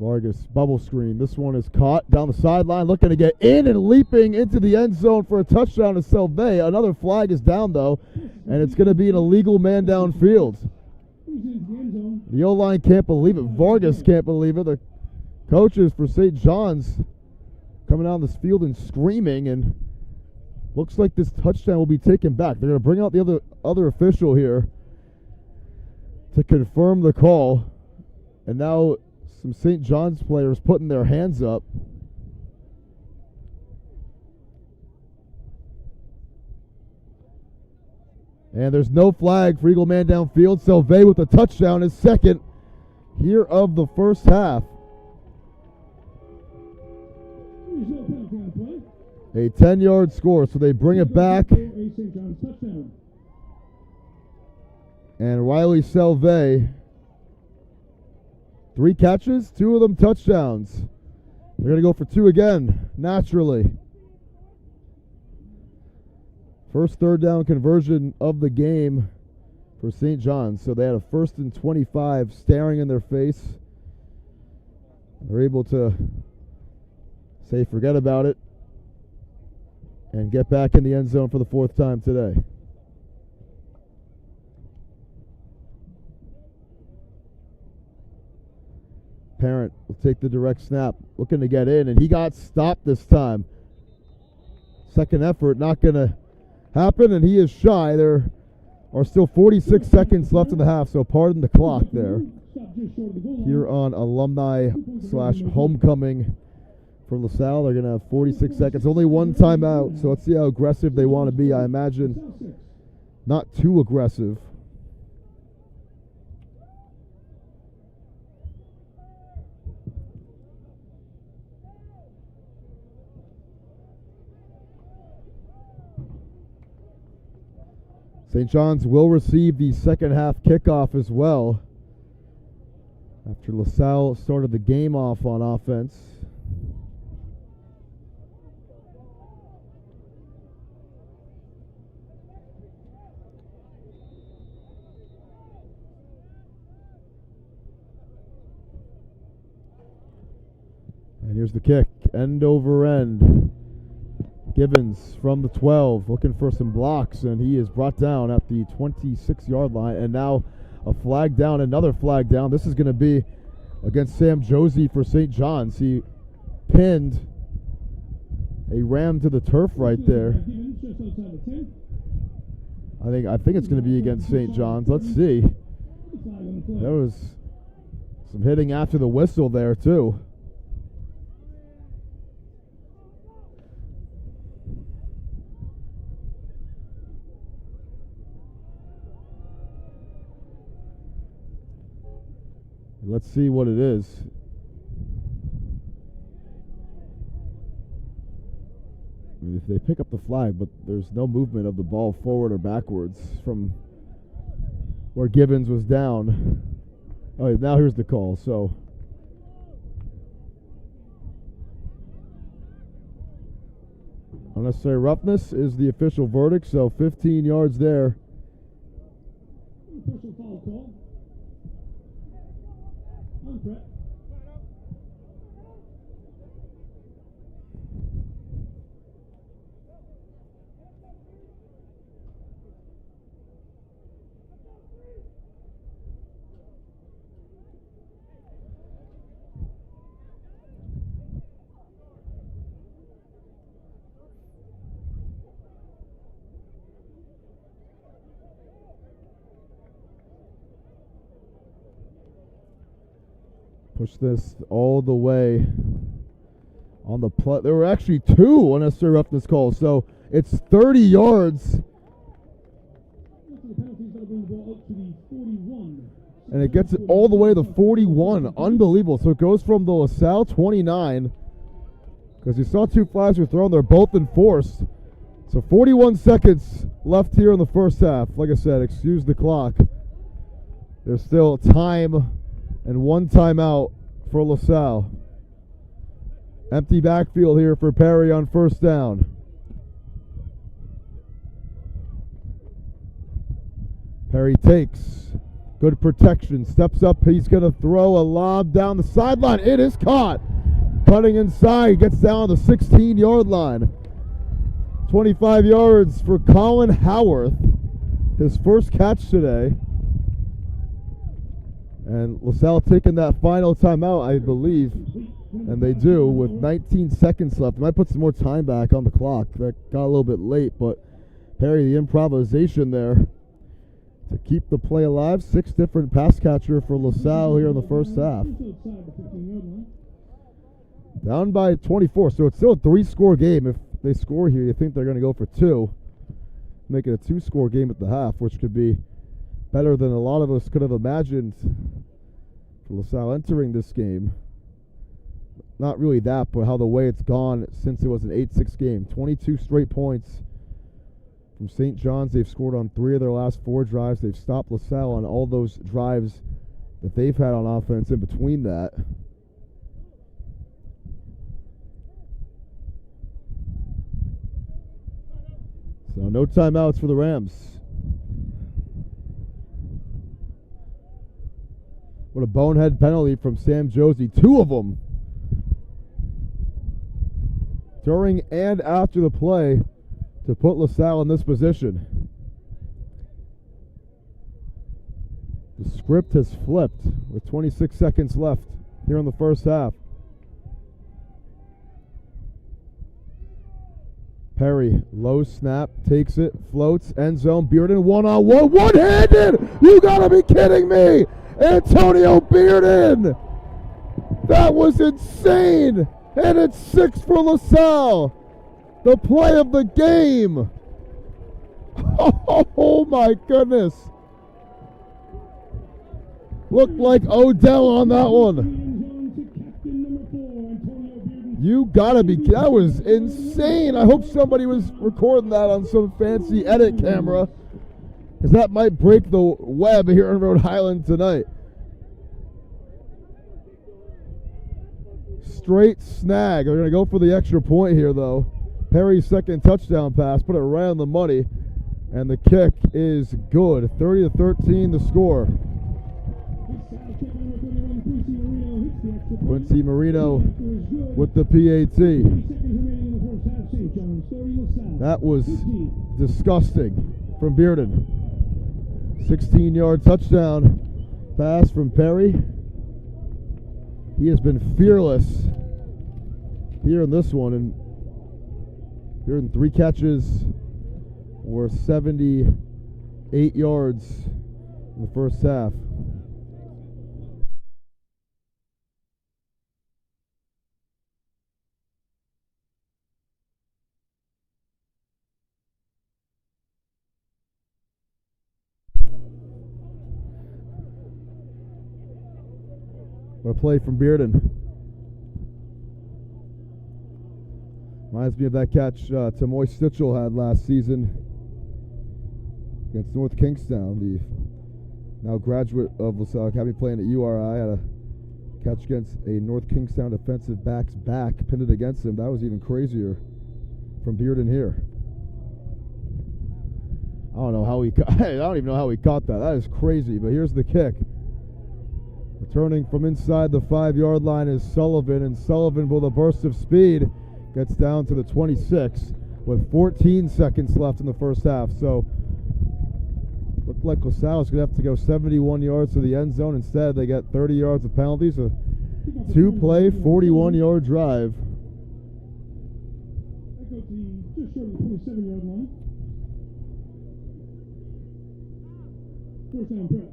Vargas, bubble screen. This one is caught down the sideline, looking to get in and leaping into the end zone for a touchdown to Salle. Another flag is down, though, and it's going to be an illegal man downfield. The O-line can't believe it. Vargas can't believe it. The coaches for St. John's coming down this field and screaming, and looks like this touchdown will be taken back. They're going to bring out the other official here to confirm the call, and now some St. John's players putting their hands up. And there's no flag for Eagle man downfield. Salle with a touchdown, his second here of the first half. A 10-yard score, so they bring it back. And Riley Salle, 3 catches, 2 of them touchdowns. They're going to go for 2 again, naturally. First third down conversion of the game for St. John's. So they had a 1st and 25 staring in their face. They're able to say forget about it and get back in the end zone for the 4th time today. Parent will take the direct snap, looking to get in, and he got stopped this time. Second effort, not going to happen, and he is shy. There are still 46 seconds left in the half, so pardon the clock there. Here on alumni/homecoming for LaSalle, they're going to have 46 seconds. Only 1 timeout, so let's see how aggressive they want to be. I imagine not too aggressive. St. John's will receive the second half kickoff as well after LaSalle started the game off on offense. And here's the kick, end over end. Givens from the 12 looking for some blocks, and he is brought down at the 26-yard line. And now a flag down, another flag down. This is going to be against Sam Josie for St. John's. He pinned a ram to the turf right there. I think it's going to be against St. John's. Let's see. There was some hitting after the whistle there too. Let's see what it is. I mean, if they pick up the flag, but there's no movement of the ball forward or backwards from where Gibbons was down. Oh, now here's the call. So unnecessary roughness is the official verdict. So 15 yards there. Personal foul call. On Brett. Push this all the way on the play. There were actually 2 unnecessary roughness calls, so it's 30 yards. And it gets it all the way to 41. Unbelievable. So it goes from the LaSalle 29, because you saw 2 flags were thrown. They're both enforced. So 41 seconds left here in the first half. Like I said, excuse the clock. There's still time and 1 timeout for LaSalle. Empty backfield here for Perry on first down. Perry takes, Good protection. Steps up. He's going to throw a lob down the sideline. It is caught. Cutting inside. Gets down the 16-yard line. 25 yards for Colin Howarth. His first catch today. And LaSalle taking that final timeout, I believe. And they do with 19 seconds left. They might put some more time back on the clock. That got a little bit late, but Perry, the improvisation there to keep the play alive. 6 different pass catcher for LaSalle here in the first half. Down by 24, so it's still a 3-score game. If they score here, you think they're going to go for 2. Make it a 2-score game at the half, which could be better than a lot of us could have imagined for LaSalle entering this game. Not really that, but how the way it's gone since it was an 8-6 game. 22 straight points from St. John's. They've scored on 3 of their last 4 drives. They've stopped LaSalle on all those drives that they've had on offense in between that. So no timeouts for the Rams. What a bonehead penalty from Sam Josie. 2 of them. During and after the play to put LaSalle in this position. The script has flipped with 26 seconds left here in the first half. Perry, low snap, takes it, floats, end zone, Bearden one-on-one, one-handed! You gotta be kidding me! Antonio Bearden! That was insane! And it's 6 for LaSalle. The play of the game. Oh my goodness. Looked like Odell on that one. You gotta be, that was insane. I hope somebody was recording that on some fancy edit camera, because that might break the web here in Rhode Island tonight. Straight snag. They're going to go for the extra point here, though. Perry's second touchdown pass, put it right on the money, and the kick is good. 30-13 the score. Quincy Marino with the PAT. That was disgusting from Bearden. 16-yard touchdown pass from Perry. He has been fearless here in this one, and here in 3 catches or 78 yards in the first half. What a play from Bearden. Reminds me of that catch Tamoy Stitchell had last season against North Kingstown. The now graduate of LaSalle Academy playing at URI had a catch against a North Kingstown defensive back's back, pinned it against him. That was even crazier from Bearden here. I don't know how he I don't even know how he caught that. That is crazy, but here's the kick. Returning from inside the 5-yard line is Sullivan, and Sullivan with a burst of speed gets down to the 26 with 14 seconds left in the first half. So looked like LaSalle is going to have to go 71 yards to the end zone. Instead, they get 30 yards of penalties. A 2-play, 41-yard drive. Just short of the 27-yard line. First down prep.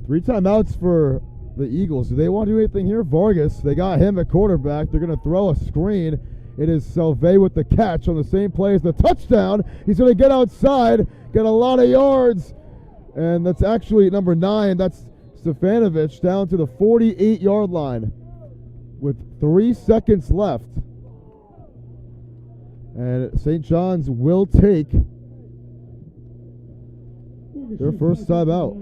3 timeouts for the Eagles. Do they want to do anything here? Vargas, they got him at quarterback. They're going to throw a screen. It is Salle with the catch on the same play as the touchdown. He's going to get outside, get a lot of yards. And that's actually number 9. That's Stefanovic down to the 48-yard line with 3 seconds left. And St. John's will take their first time out.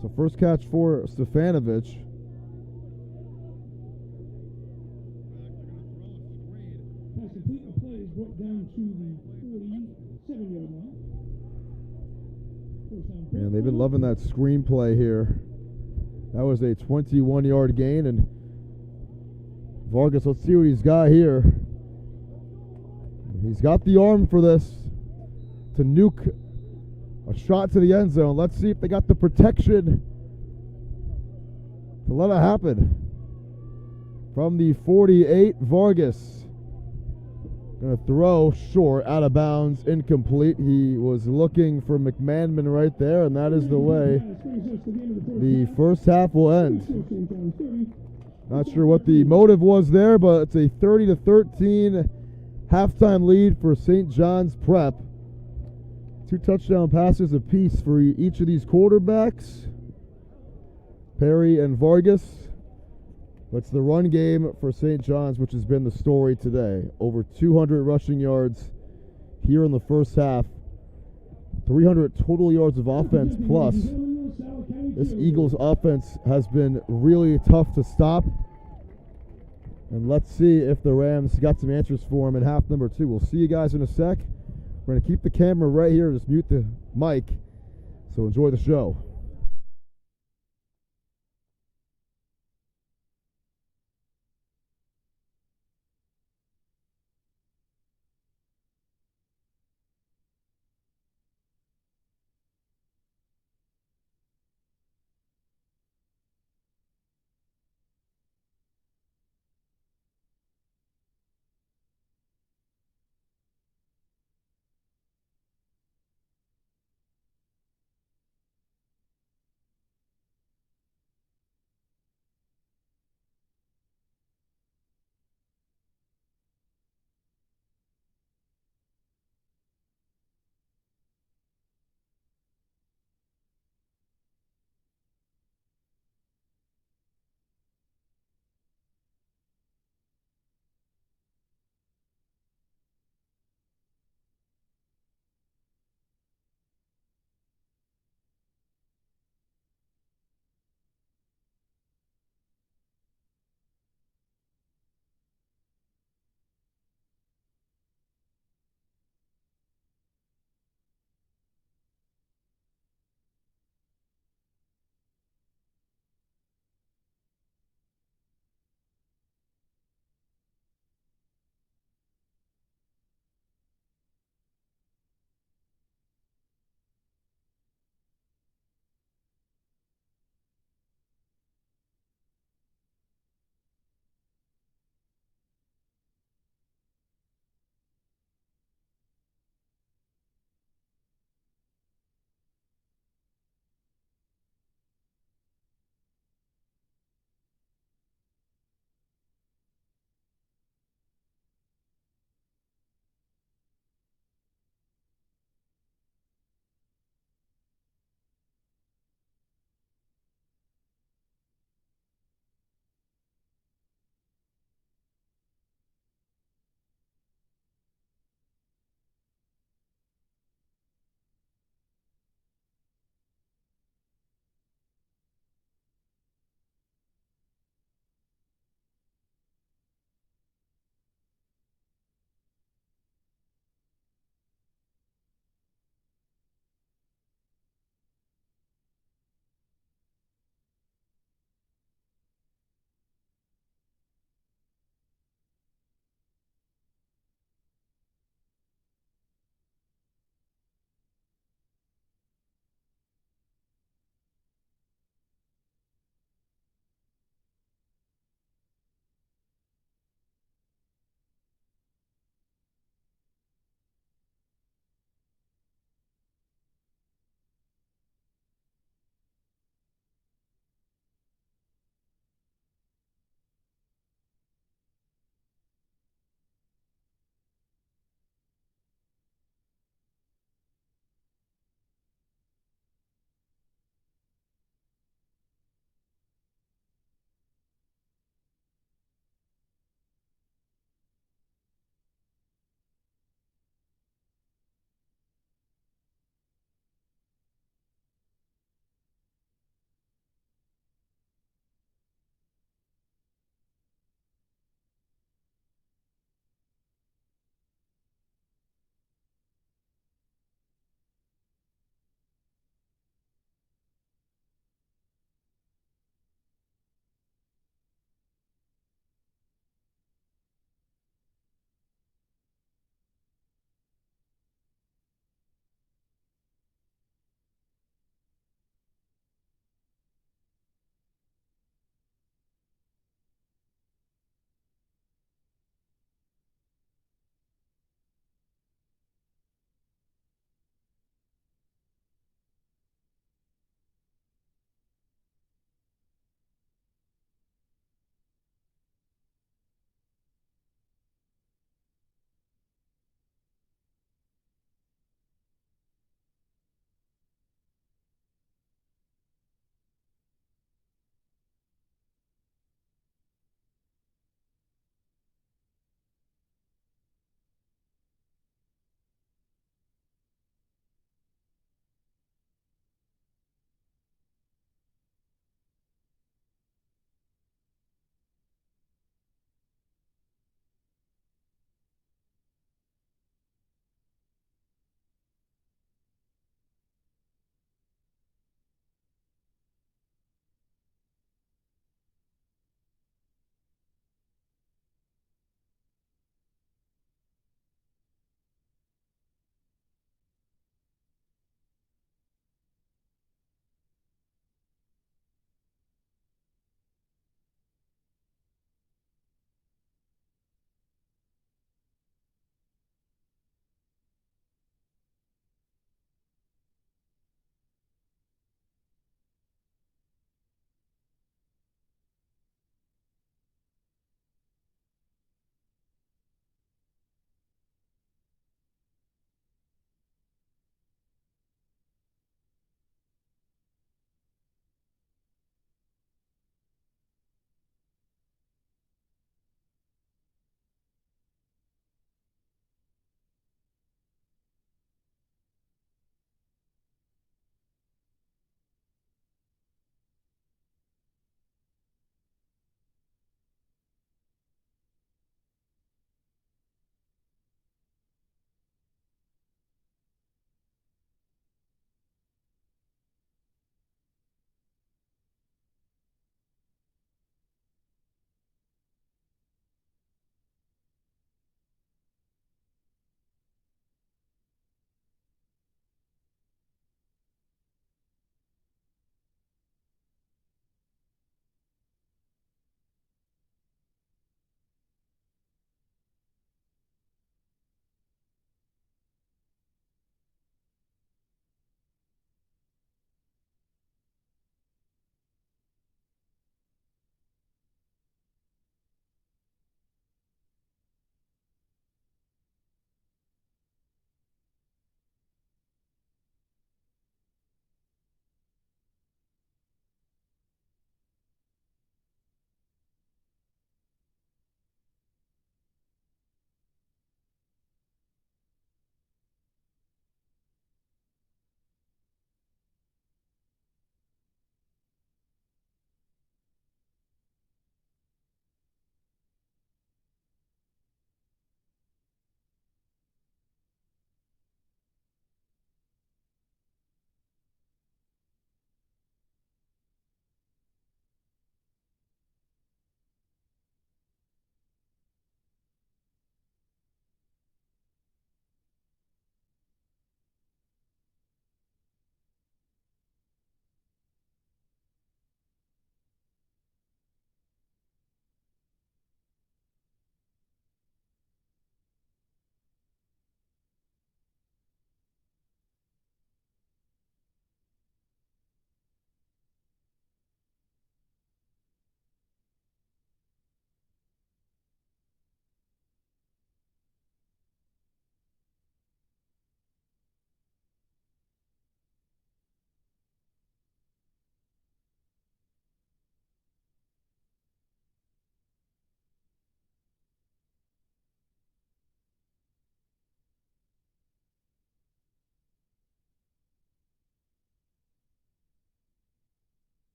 So first catch for Stefanovic. Pass complete. The play is brought down to the 47-yard line. Man, they've been loving that screenplay here. That was a 21-yard gain, and Vargas, let's see what he's got here. He's got the arm for this to nuke a shot to the end zone. Let's see if they got the protection to let it happen. From the 48, Vargas going to throw short, out of bounds, incomplete. He was looking for McManaman right there, and that is the way the first half will end. Not sure what the motive was there, but it's a 30-13 halftime lead for St. John's Prep. 2 touchdown passes apiece for each of these quarterbacks, Perry and Vargas. It's the run game for St. John's, which has been the story today. Over 200 rushing yards here in the first half. 300 total yards of offense plus. This Eagles offense has been really tough to stop. And let's see if the Rams got some answers for him in half number 2. We'll see you guys in a sec. We're going to keep the camera right here, just mute the mic. So enjoy the show.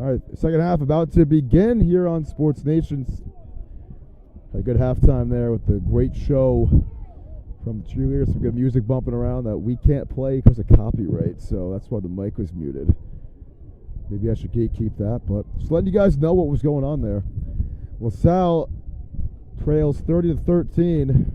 All right, second half about to begin here on Sports Nations. Had a good halftime there with the great show from the cheerleaders. Some good music bumping around that we can't play because of copyright, so that's why the mic was muted. Maybe I should gatekeep that, but just letting you guys know what was going on there. LaSalle trails 30-13.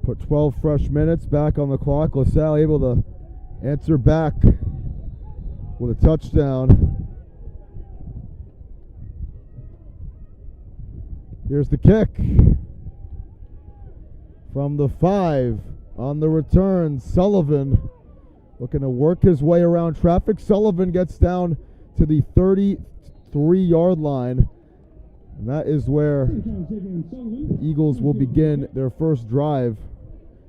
Put 12 fresh minutes back on the clock. LaSalle able to answer back with a touchdown. Here's the kick from the 5 on the return. Sullivan looking to work his way around traffic. Sullivan gets down to the 33-yard line. And that is where the Eagles will begin their first drive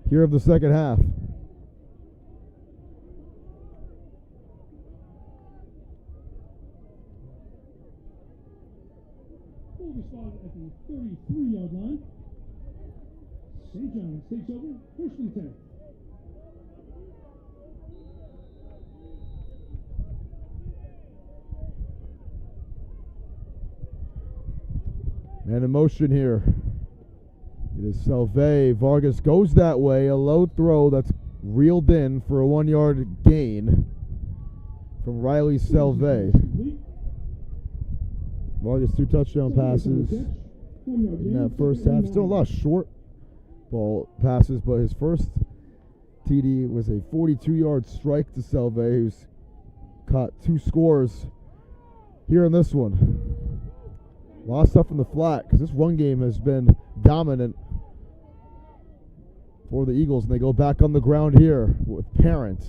here of the second half. Ball is spotted at the 33-yard line. St. John's takes over, 1st and 10. Man in motion here. It is Salle. Vargas goes that way. A low throw that's reeled in for a 1-yard gain from Riley Salle. Vargas 2 touchdown passes in that first half. Still a lot of short ball passes, but his first TD was a 42-yard strike to Salle, who's caught 2 scores here in this one. A lot of stuff in the flat because this run game has been dominant for the Eagles, and they go back on the ground here with Parent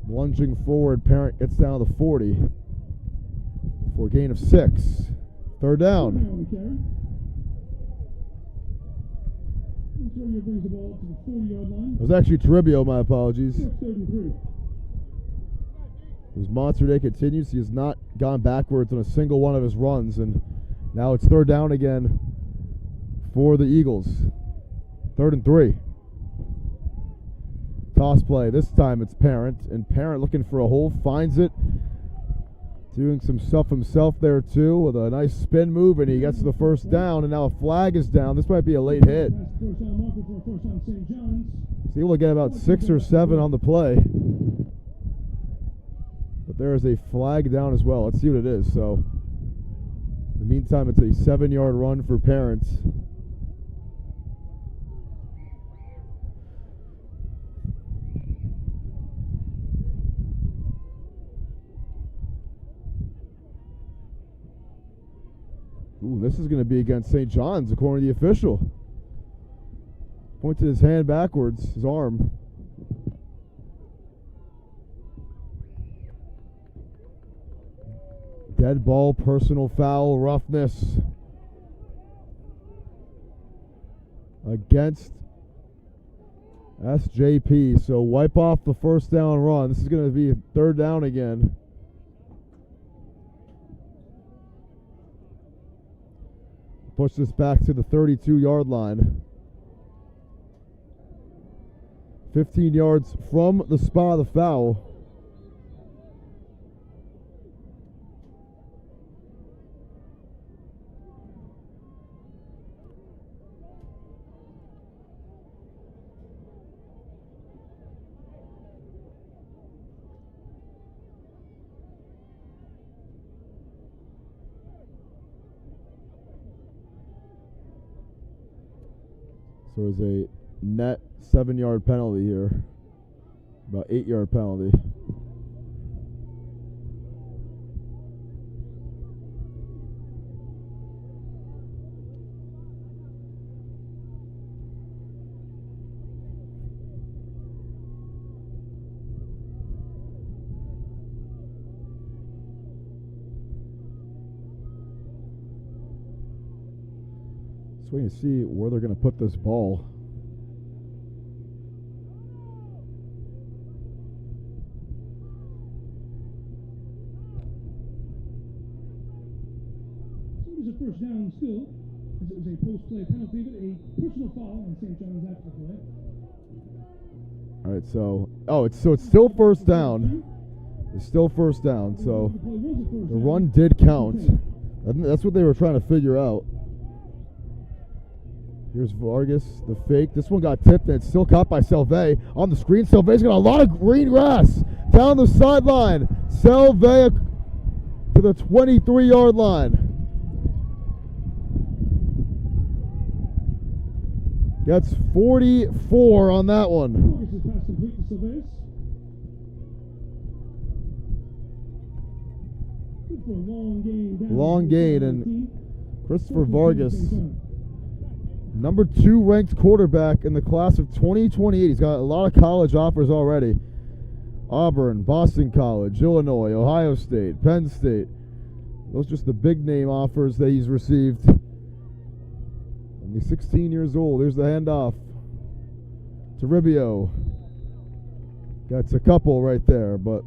lunging forward. Parent gets down to the 40 for a gain of 6. 3rd down. Brings the ball to the 40-yard line. It was actually Toribio, my apologies. 33. His monster day continues. He has not gone backwards on a single one of his runs, and now it's 3rd down again for the Eagles. 3rd and 3. Toss play. This time it's Parent, and Parent looking for a hole, finds it. Doing some stuff himself there too with a nice spin move, and he gets the 1st down, and now a flag is down. This might be a late hit. He's able to get about 6 or 7 on the play. But there is a flag down as well. Let's see what it is. So, in the meantime, it's a 7-yard run for Parents. Ooh, this is going to be against St. John's, according to the official. Pointed his hand backwards, his arm. Dead ball, personal foul, roughness against SJP. So wipe off the 1st down run. This is going to be 3rd down again. Push this back to the 32-yard line. 15 yards from the spot of the foul. So it's a net 7-yard penalty here. About 8-yard penalty. Just waiting to see where they're going to put this ball. So it was a first down still, as it was a post-play penalty, but a personal foul on St. John's after the play. All right, so it's still first down. It's still first down, so the run did count. I think that's what they were trying to figure out. Here's Vargas, the fake. This one got tipped, and it's still caught by Salle. On the screen, Salve's got a lot of green grass down the sideline. Salle to the 23-yard line. Gets 44 on that one. Vargas' pass complete to Silvais. Good for a long gain. Long gain, and Christopher Vargas, number 2 ranked quarterback in the class of 2028. He's got a lot of college offers already. Auburn, Boston College, Illinois, Ohio State, Penn State. Those are just the big name offers that he's received. Only 16 years old. There's the handoff to Ribio. That's a couple right there, but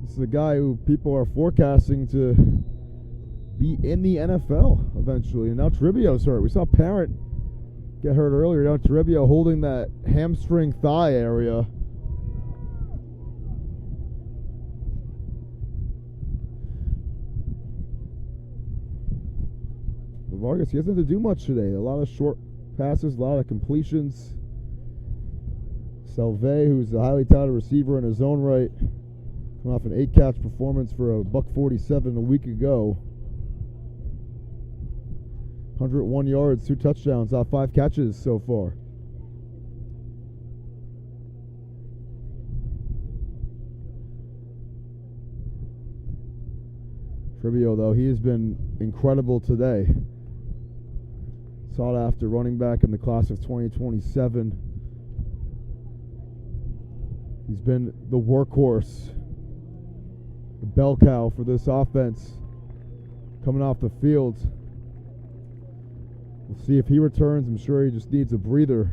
this is a guy who people are forecasting to be in the NFL eventually. And now Trivio's hurt. We saw Parent get hurt earlier. Now Trivio holding that hamstring thigh area. But Vargas, he hasn't had to do much today. A lot of short passes, a lot of completions. Salle, who's a highly touted receiver in his own right, coming off an 8-catch performance for a $147 a week ago. 101 yards, 2 touchdowns, off 5 catches so far. Trivio, though, he has been incredible today. Sought after running back in the class of 2027. He's been the workhorse, the bell cow for this offense coming off the field. We'll see if he returns. I'm sure he just needs a breather,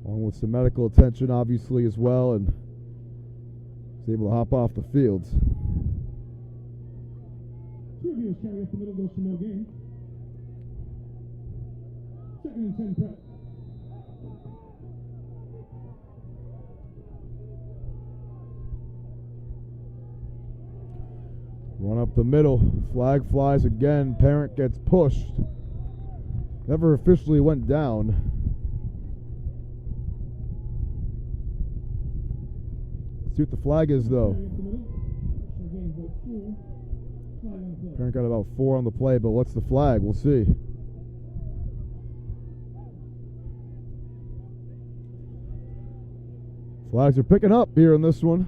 along with some medical attention, obviously, as well, and he's able to hop off the field. Trivio's carry up the middle goes for no gain. 2nd and 10 prep. Run up the middle. Flag flies again. Parent gets pushed. Never officially went down. Let's see what the flag is, though. Parent got about 4 on the play, but what's the flag? We'll see. Flags are picking up here in this one.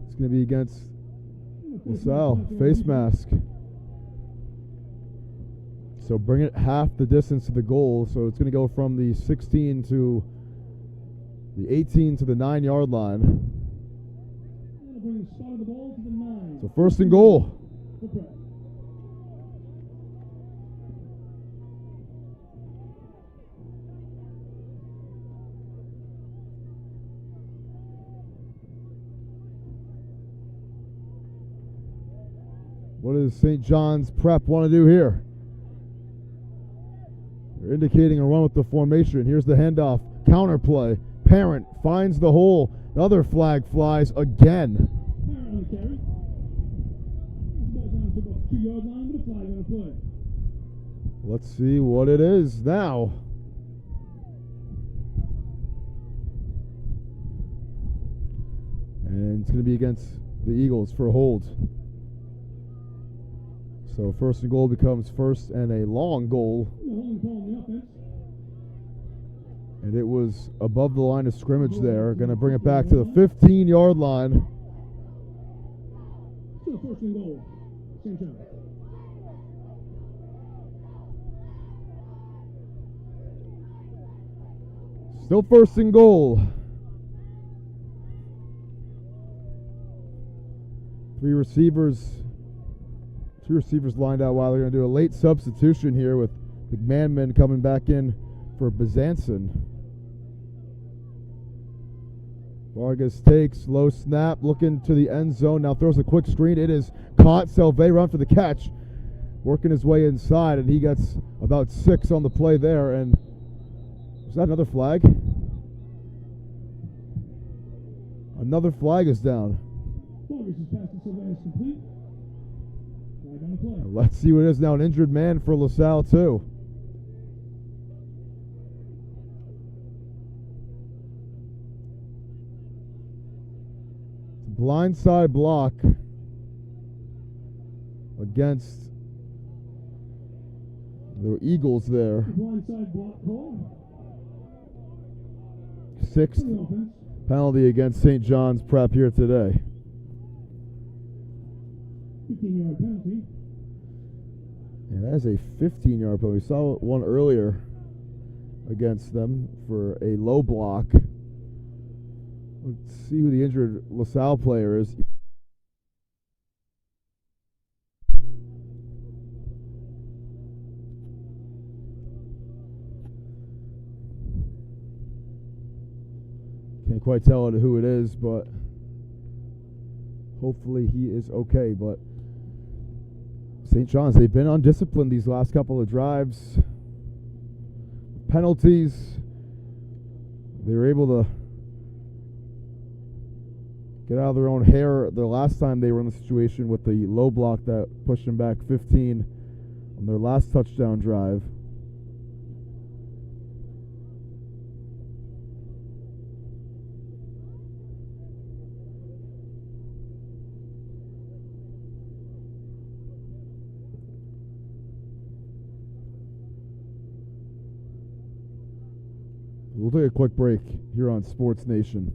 It's going to be against LaSalle. Face mask. So bring it half the distance to the goal. So it's going to go from the 16 to the 18 to the 9-yard line. So 1st and goal. What does St. John's Prep want to do here? They're indicating a run with the formation. Here's the handoff. Counterplay. Parent finds the hole. Another flag flies again. Parent on the carry. Ball down to about the 2-yard line with a flag on the play. Let's see what it is now. And it's going to be against the Eagles for a hold. So 1st and goal becomes 1st and a long goal. And it was above the line of scrimmage there. Going to bring it back to the 15-yard line. Still first and goal. St. John. Still first and goal. Two receivers lined out wide. They're going to do a late substitution here with McMahon coming back in for Bezanson. Vargas takes, low snap, looking to the end zone. Now throws a quick screen. It is caught. Salle run for the catch. Working his way inside, and he gets about 6 on the play there. And is that another flag? Another flag is down. Vargas' pass to Salle is complete. Flag on the play. Let's see what it is now. An injured man for LaSalle, too. Blindside block against the Eagles there. Blindside block call. 6th penalty against St. John's Prep here today. 15-yard penalty. And that is a 15-yard penalty. We saw one earlier against them for a low block. Let's see who the injured LaSalle player is. Can't quite tell who it is, but hopefully he is okay. But St. John's, they've been undisciplined these last couple of drives. Penalties. They were able to get out of their own hair the last time they were in the situation with the low block that pushed them back 15 on their last touchdown drive. We'll take a quick break here on Sports Nation.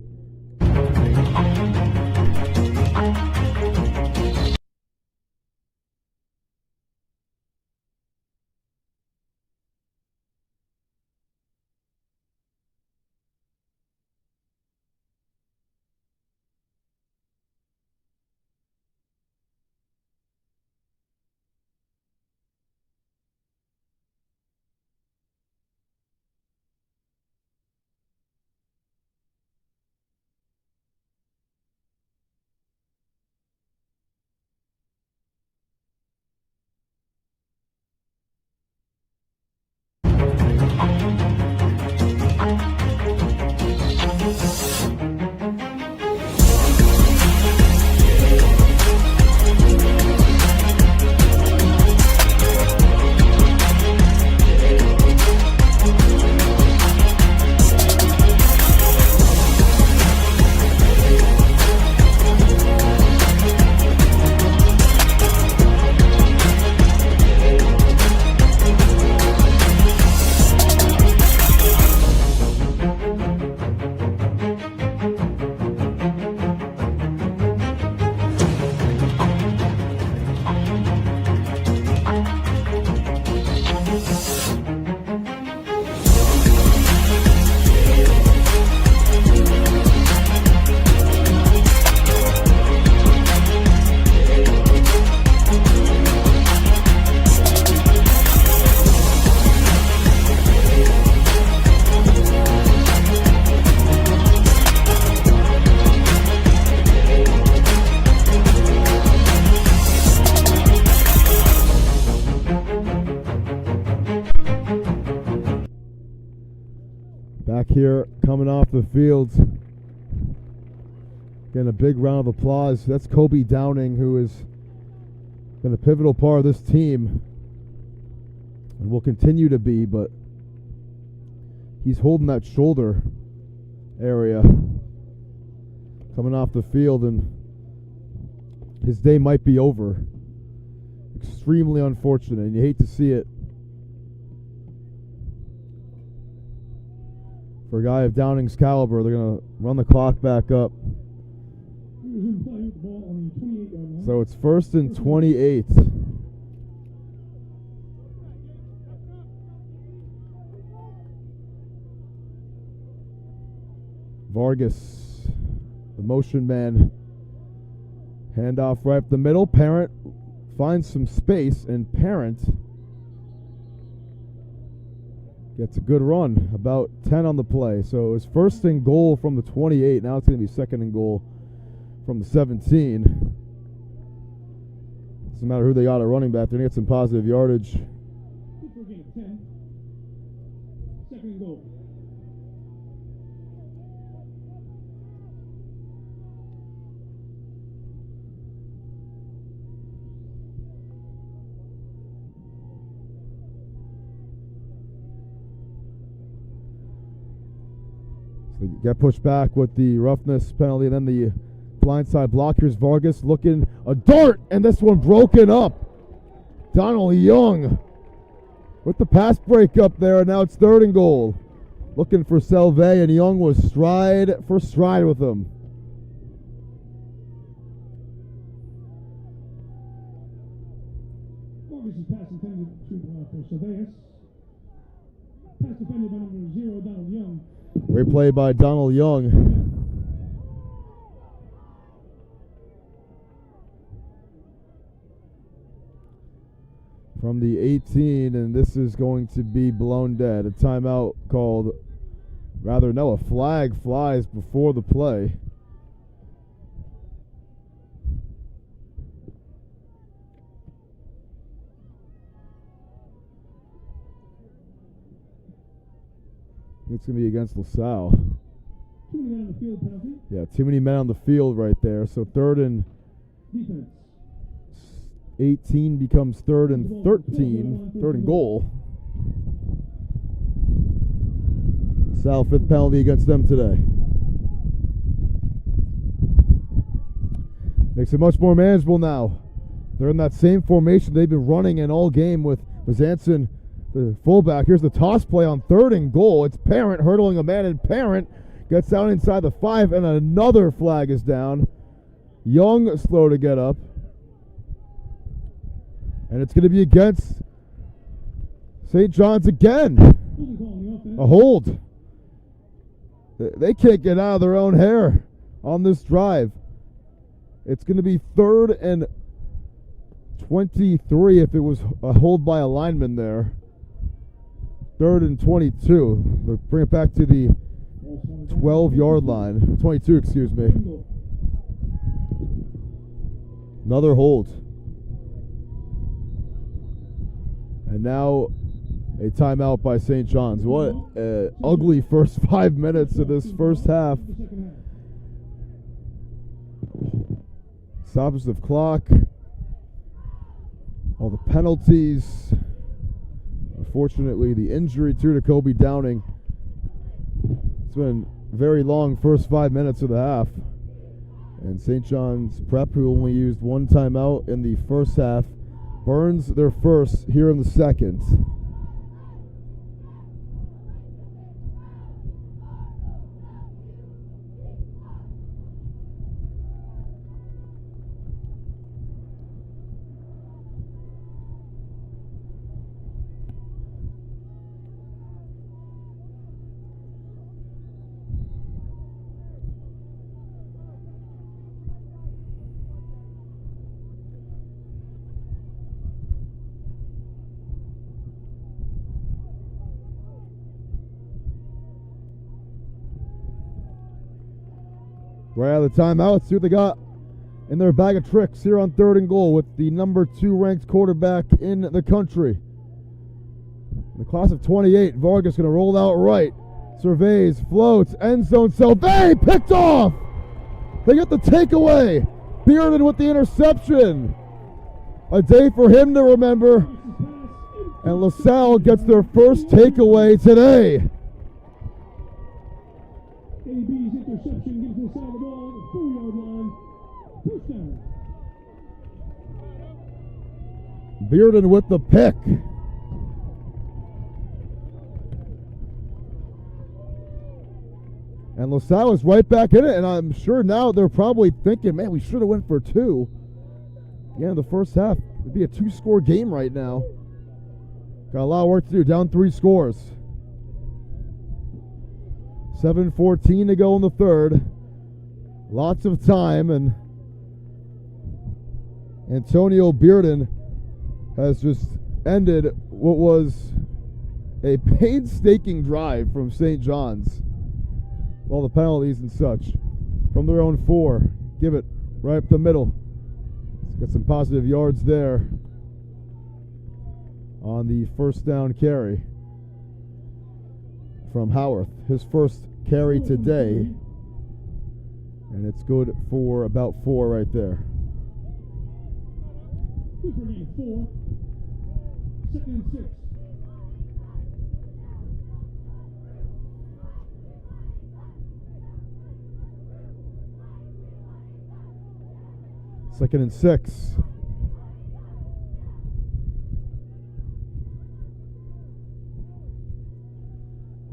Back here, coming off the field, getting a big round of applause. That's Kobe Downing, who has been a pivotal part of this team and will continue to be, but he's holding that shoulder area coming off the field, and his day might be over. Extremely unfortunate, and you hate to see it. For a guy of Downing's caliber, they're going to run the clock back up. He was in play with the ball on 28-yard line. So it's 1st and 28. Vargas, the motion man. Handoff right up the middle. Parent finds some space, and Parent gets a good run. About 10 on the play. So it was 1st and goal from the 28. Now it's going to be 2nd and goal from the 17. Doesn't matter who they got at running back. They're going to get some positive yardage. We're getting 10. 2nd and goal. So you get pushed back with the roughness penalty, and then the blindside block. Here's Vargas looking a dart, and this one broken up. Donald Young with the pass break up there, and now it's 3rd and goal. Looking for Salle, and Young was stride for stride with him. Vargas is pass intended for Surveillance. Pass defended by number 0, Donald Young. Great play by Donald Young. From the 18, and this is going to be blown dead. A timeout called, a flag flies before the play. It's going to be against LaSalle. Too many men on the field penalty. Yeah, too many men on the field right there. So 3rd and Defense. 18 becomes 3rd and 13. 3rd and goal. Salle 5th penalty against them today. Makes it much more manageable now. They're in that same formation they've been running in all game with Bezanson, the fullback. Here's the toss play on 3rd and goal. It's Parent hurdling a man, and Parent gets out inside the 5, and another flag is down. Young slow to get up. And it's going to be against St. John's again. A hold. They can't get out of their own hair on this drive. It's going to be 3rd and 23 if it was a hold by a lineman there. 3rd and 22. They'll bring it back to the 12-yard line. 22, excuse me. Another hold. And now a timeout by St. John's. What an ugly first 5 minutes of this first half. Stoppage of clock. All the penalties. Unfortunately, the injury to Kobe Downing. It's been a very long first 5 minutes of the half. And St. John's Prep, who only used one timeout in the first half, burns their first here in the second. Right out of the timeout, let's see what they got in their bag of tricks here on 3rd and goal with the number 2 ranked quarterback in the country. In the class of 28, Vargas going to roll out right. Surveys, floats, end zone, Salle picked off! They get the takeaway! Bearden with the interception! A day for him to remember. And LaSalle gets their first takeaway today. AB's interception gives LaSalle the ball at the 4-yard line. First down. Bearden with the pick. And LaSalle is right back in it, and I'm sure now they're probably thinking, man, we should have went for 2. Yeah, in the first half, it'd be a 2-score game right now. Got a lot of work to do, down 3 scores. 7:14 to go in the third. Lots of time, and Antonio Bearden has just ended what was a painstaking drive from St. John's. All the penalties and such. From their own 4. Give it right up the middle. Got some positive yards there on the first down carry from Howarth. His first carry today. And it's good for about 4 right there. Good for game 4. 2nd and 6. Second and 6.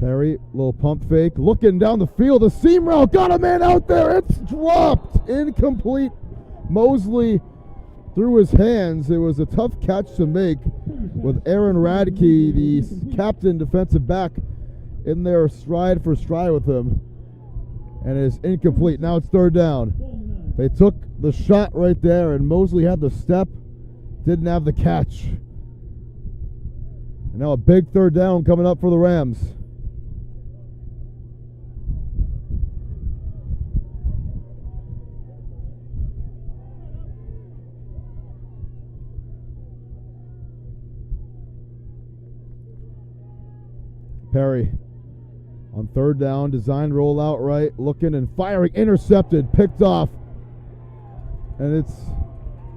Perry, little pump fake, looking down the field. A seam route, got a man out there. It's dropped, incomplete. Mosley through his hands. It was a tough catch to make with Aaron Radke, the captain defensive back, in there stride for stride with him, and it is incomplete. Now it's third down. They took the shot right there, and Mosley had the step, didn't have the catch. And now a big third down coming up for the Rams. Perry on third down, designed rollout right, looking and firing, intercepted, picked off. And it's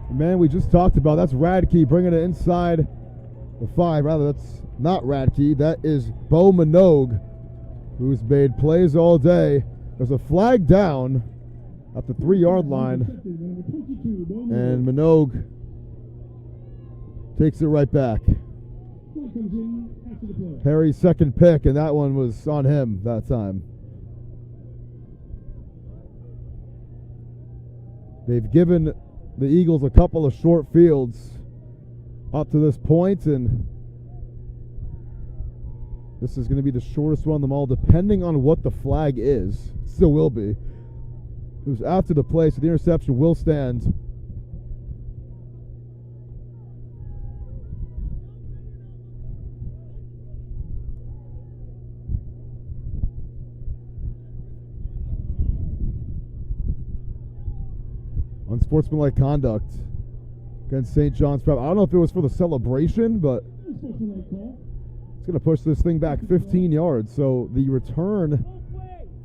the man we just talked about. That's Radke bringing it inside the 5. Rather, that's not Radke. That is Bo Minogue, who's made plays all day. There's a flag down at the 3-yard line. And Minogue takes it right back. Perry's second pick, and that one was on him that time. They've given the Eagles a couple of short fields up to this point, and this is going to be the shortest one of them all, depending on what the flag is. It still will be. It was after the play, so the interception will stand. Unsportsmanlike conduct against St. John's Prep. I don't know if it was for the celebration, but it's going to push this thing back 15 yards. So the return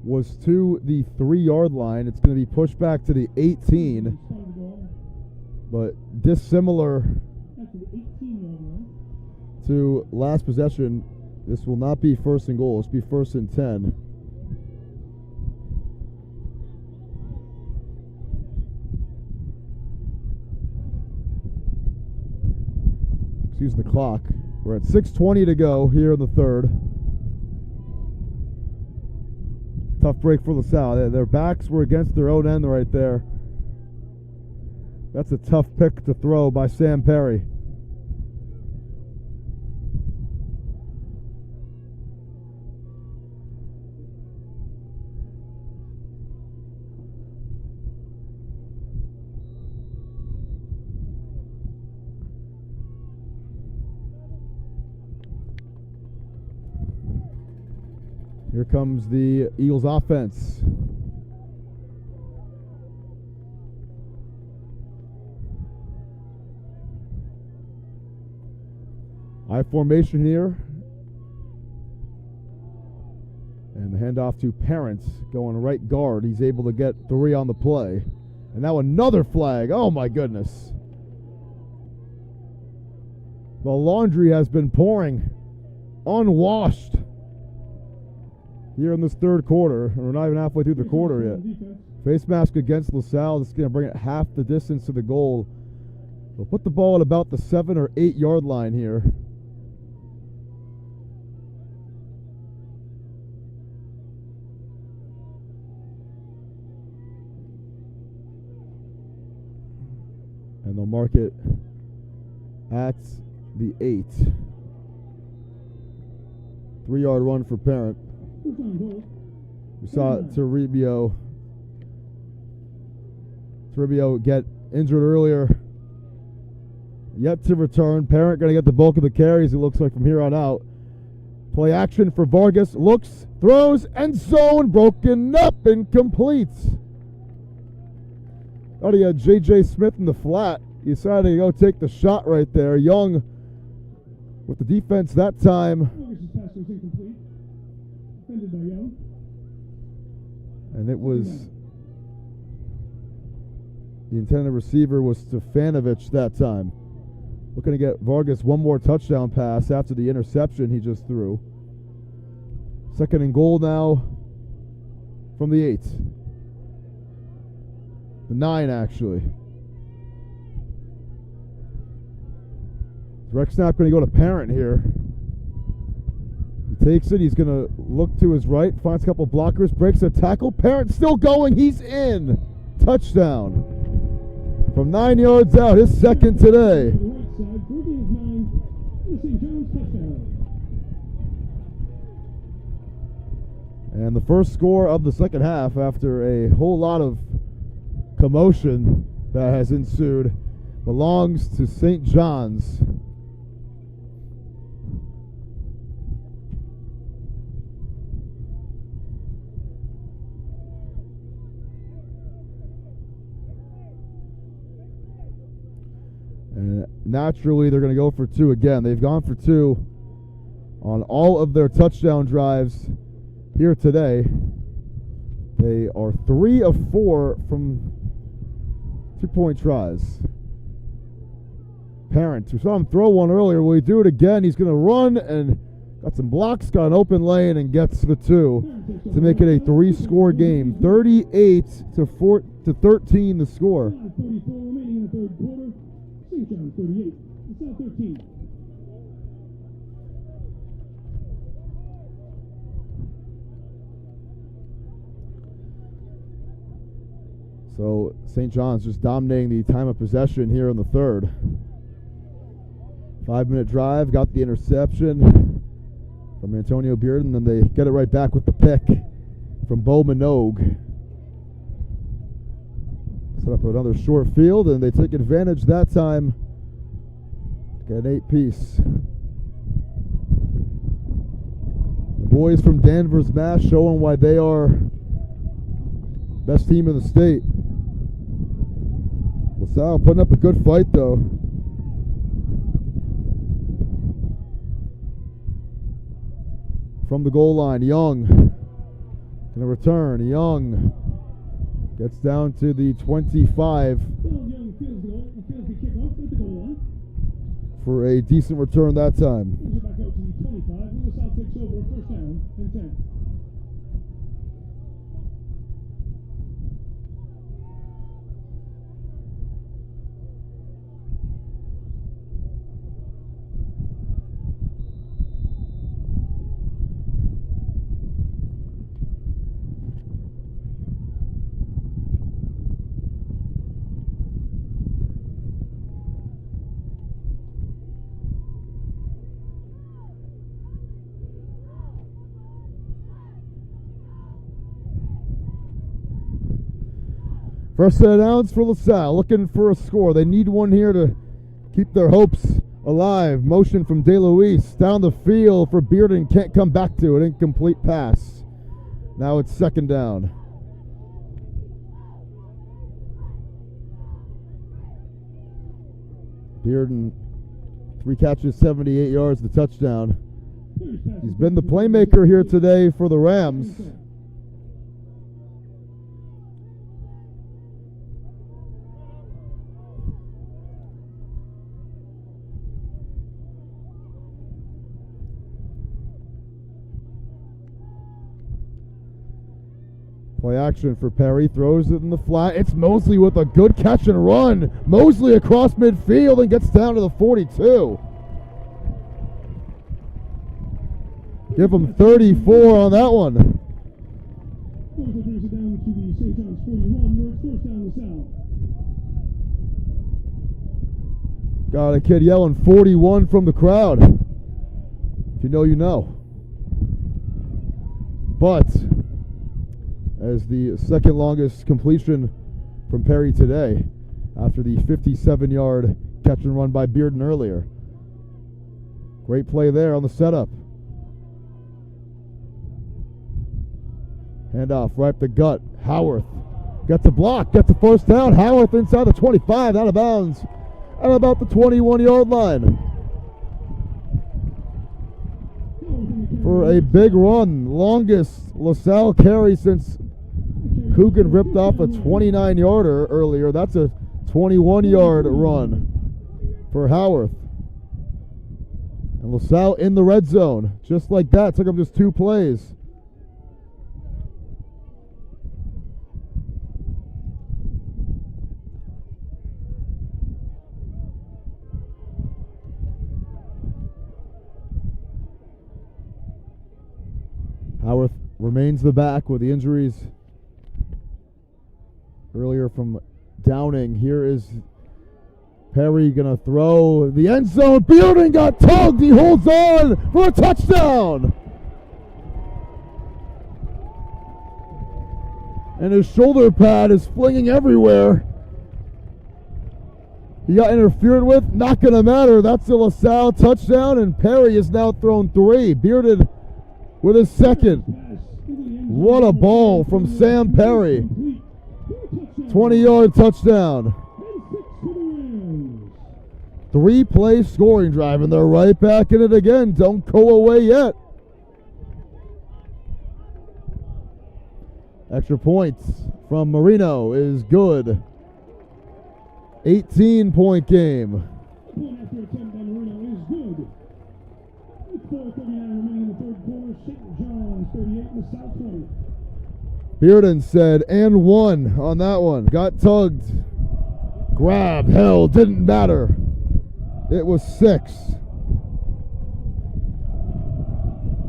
was to the 3-yard line. It's going to be pushed back to the 18. But dissimilar to last possession, this will not be first and goal. This will be first and 10. Excuse the clock. We're at 6:20 to go here in the third. Tough break for LaSalle. Their backs were against their own end right there. That's a tough pick to throw by Sam Perry. Here comes the Eagles offense. I formation here. And the handoff to Parents going right guard. He's able to get 3 on the play. And now another flag. Oh my goodness. The laundry has been pouring. Unwashed. Here in this third quarter, and we're not even halfway through the quarter yet. Face mask against LaSalle. This is going to bring it half the distance to the goal. We'll put the ball at about the 7 or 8 yard line here. And they'll mark it at the 8. 3-yard run for Parent. We saw Toribio get injured earlier. Yet to return. Parent going to get the bulk of the carries, it looks like, from here on out. Play action for Vargas. Looks, throws, end zone. Broken up, incomplete. Thought he had J.J. Smith in the flat. He decided to go take the shot right there. Young with the defense that time. And it was the intended receiver was Stefanovic that time. Looking to get Vargas one more touchdown pass after the interception he just threw. 2nd and goal now from the 8. The 9, actually. Direct snap going to go to Parent here. He takes it. He's going to look to his right. Finds a couple blockers. Breaks a tackle. Parent still going. He's in. Touchdown. From 9 yards out. His 2nd today. And the first score of the second half after a whole lot of commotion that has ensued belongs to St. John's. And naturally, they're going to go for 2 again. They've gone for 2 on all of their touchdown drives here today. They are 3 of 4 from 2-point tries. Parent, we saw him throw one earlier. Will he do it again? He's going to run and got some blocks, got an open lane, and gets the 2 to make it a 3-score game. 38 to 13 the score. 5:44 remaining in the third quarter. St. John 38. It's now 13. So St. John's just dominating the time of possession here in the third. 5-minute drive, got the interception from Antonio Bearden, and then they get it right back with the pick from Bo Minogue. Set up another short field, and they take advantage that time. Get an 8-piece. The boys from Danvers, Mass, showing why they are best team in the state. LaSalle putting up a good fight, though. From the goal line, Young gonna return. Young gets down to the 25 for a decent return that time. Back out to the 25. LaSalle takes over 1st down and 10. First set of downs for LaSalle, looking for a score. They need one here to keep their hopes alive. Motion from DeLuise down the field for Bearden. Can't come back to it. Incomplete pass. Now it's 2nd down. Bearden, 3 catches, 78 yards, the touchdown. He's been the playmaker here today for the Rams. Play action for Perry, throws it in the flat. It's Mosley with a good catch and run. Mosley across midfield and gets down to the 42. Give him 34 on that one. Mosley brings it down to the St. John's 41, where it's 1st down LaSalle. Got a kid yelling 41 from the crowd. If you know, you know. But as the second longest completion from Perry today, after the 57-yard catch and run by Bearden earlier. Great play there on the setup. Handoff right up the gut. Howarth gets a block, gets the first down. Howarth inside the 25, out of bounds at about the 21-yard line. For a big run, longest LaSalle carry since Coogan ripped off a 29-yarder earlier. That's a 21-yard run for Howarth. And LaSalle in the red zone. Just like that. Took them just 2 plays. Howarth remains the back with the injuries earlier from Downing. Here is Perry going to throw the end zone. Bearden got tugged. He holds on for a touchdown. And his shoulder pad is flinging everywhere. He got interfered with. Not going to matter. That's a LaSalle touchdown, and Perry has now thrown 3. Bearden with his second. What a ball from Sam Perry. 20-yard touchdown. 3-play scoring drive, and they're right back in it again. Don't go away yet. Extra points from Marino is good. 18-point game. Bearden said, and 1 on that one. Got tugged. Grab, held, didn't matter. It was 6.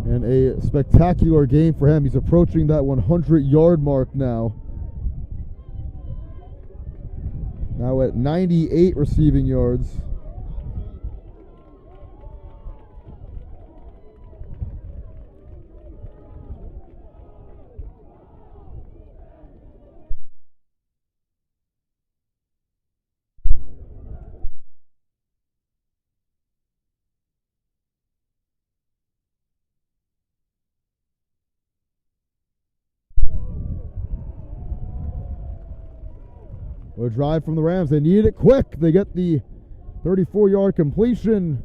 And a spectacular game for him. He's approaching that 100-yard mark now. Now at 98 receiving yards. A drive from the Rams. They need it quick. They get the 34-yard completion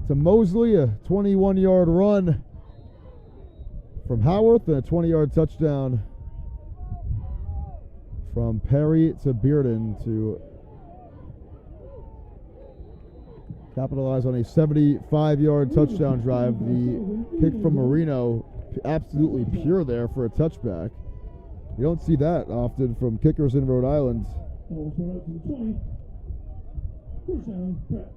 to Mosley, a 21-yard run from Howarth, and a 20-yard touchdown from Perry to Bearden to capitalize on a 75-yard touchdown drive. The kick from Marino, absolutely pure there for a touchback. You don't see that often from kickers in Rhode Island. Ball thrown out to the 20. First down, Prep.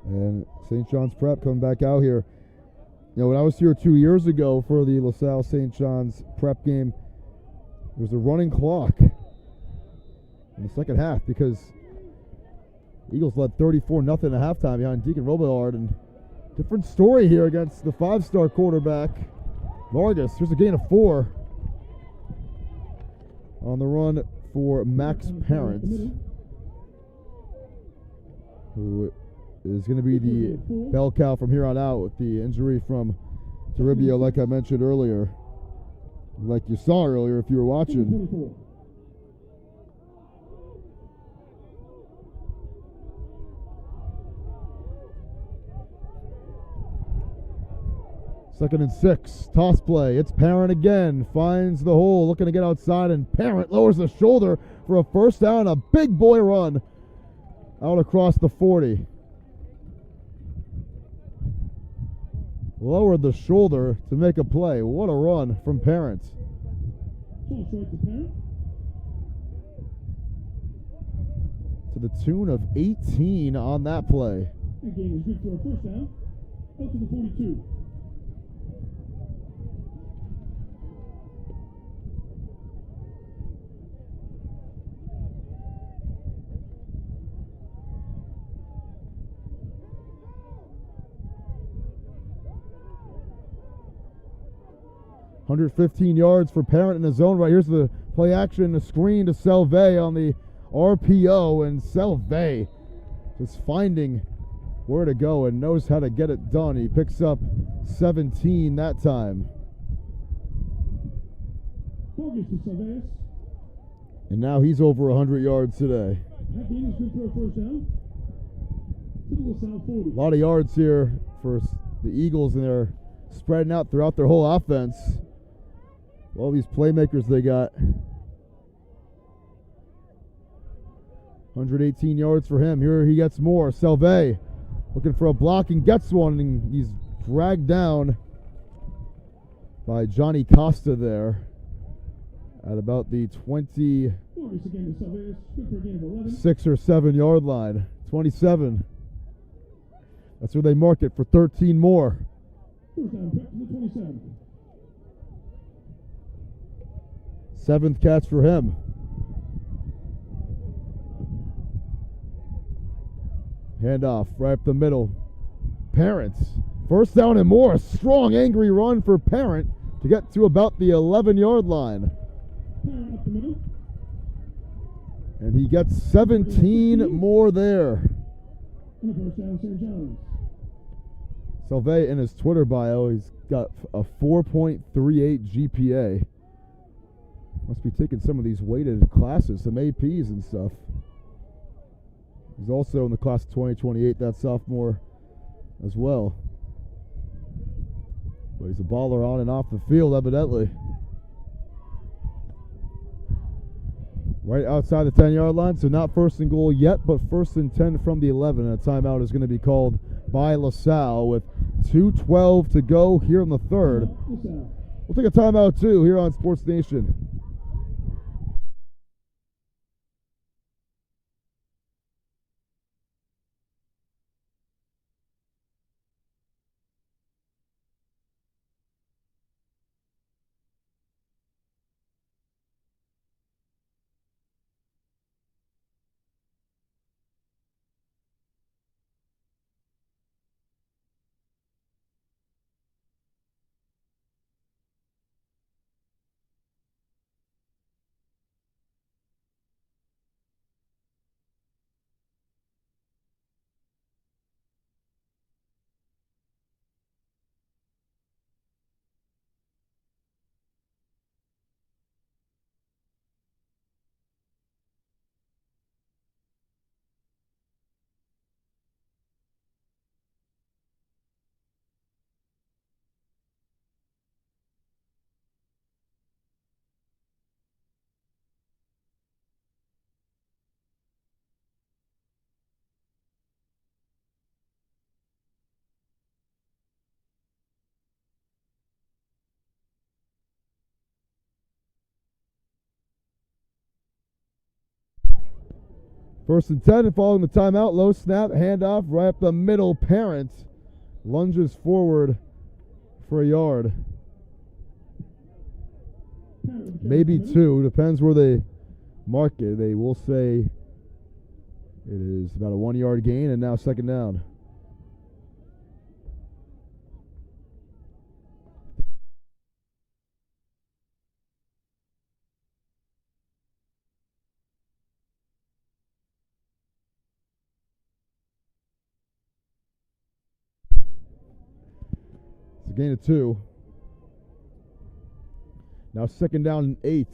And St. John's Prep coming back out here. You know, when I was here 2 years ago for the LaSalle St. John's Prep game, there was a running clock in the second half because Eagles led 34-0 at halftime behind Deacon Robillard. And different story here against the 5-star quarterback Vargas. Here's a gain of 4 on the run for Max Parent, who is going to be the bell cow from here on out with the injury from Toribio, like I mentioned earlier, like you saw earlier if you were watching. Second and 6, toss play. It's Parent again, finds the hole, looking to get outside, and Parent lowers the shoulder for a first down, a big boy run out across the 40. Lowered the shoulder to make a play. What a run from Parent. To the tune of 18 on that play. That game is good for a first down. Out to the 42. 115 yards for Parent in his own right. Here's the play action, the screen to Salle on the RPO, and Salle just finding where to go and knows how to get it done. He picks up 17 that time. And now he's over 100 yards today. That game is good for a first down. A lot of yards here for the Eagles, and they're spreading out throughout their whole offense. All these playmakers they got. 118 yards for him. Here he gets more. Salle looking for a block and gets one, and he's dragged down by Johnny Costa there at about the 26 or 7 yard line. 27. That's where they mark it for 13 more. First down, back to the 27. Seventh catch for him. Handoff right up the middle. Parent. First down and more. A strong, angry run for Parent to get to about the 11-yard line. Parent up the middle. And he gets 17 more there. And a first down, St. John's. Salle in his Twitter bio, he's got a 4.38 GPA. Must be taking some of these weighted classes, some APs and stuff. He's also in the class of 2028, that sophomore as well. But he's a baller on and off the field, evidently. Right outside the 10-yard line, so not first and goal yet, but first and 10 from the 11. And a timeout is going to be called by LaSalle with 2:12 to go here in the third. We'll take a timeout too here on Sports Nation. First and 10, and following the timeout, low snap, handoff, right up the middle. Parent lunges forward for a yard. Maybe two, depends where they mark it. They will say it is about a 1 yard gain, and now second down. Gain of 2. Now second down and 8.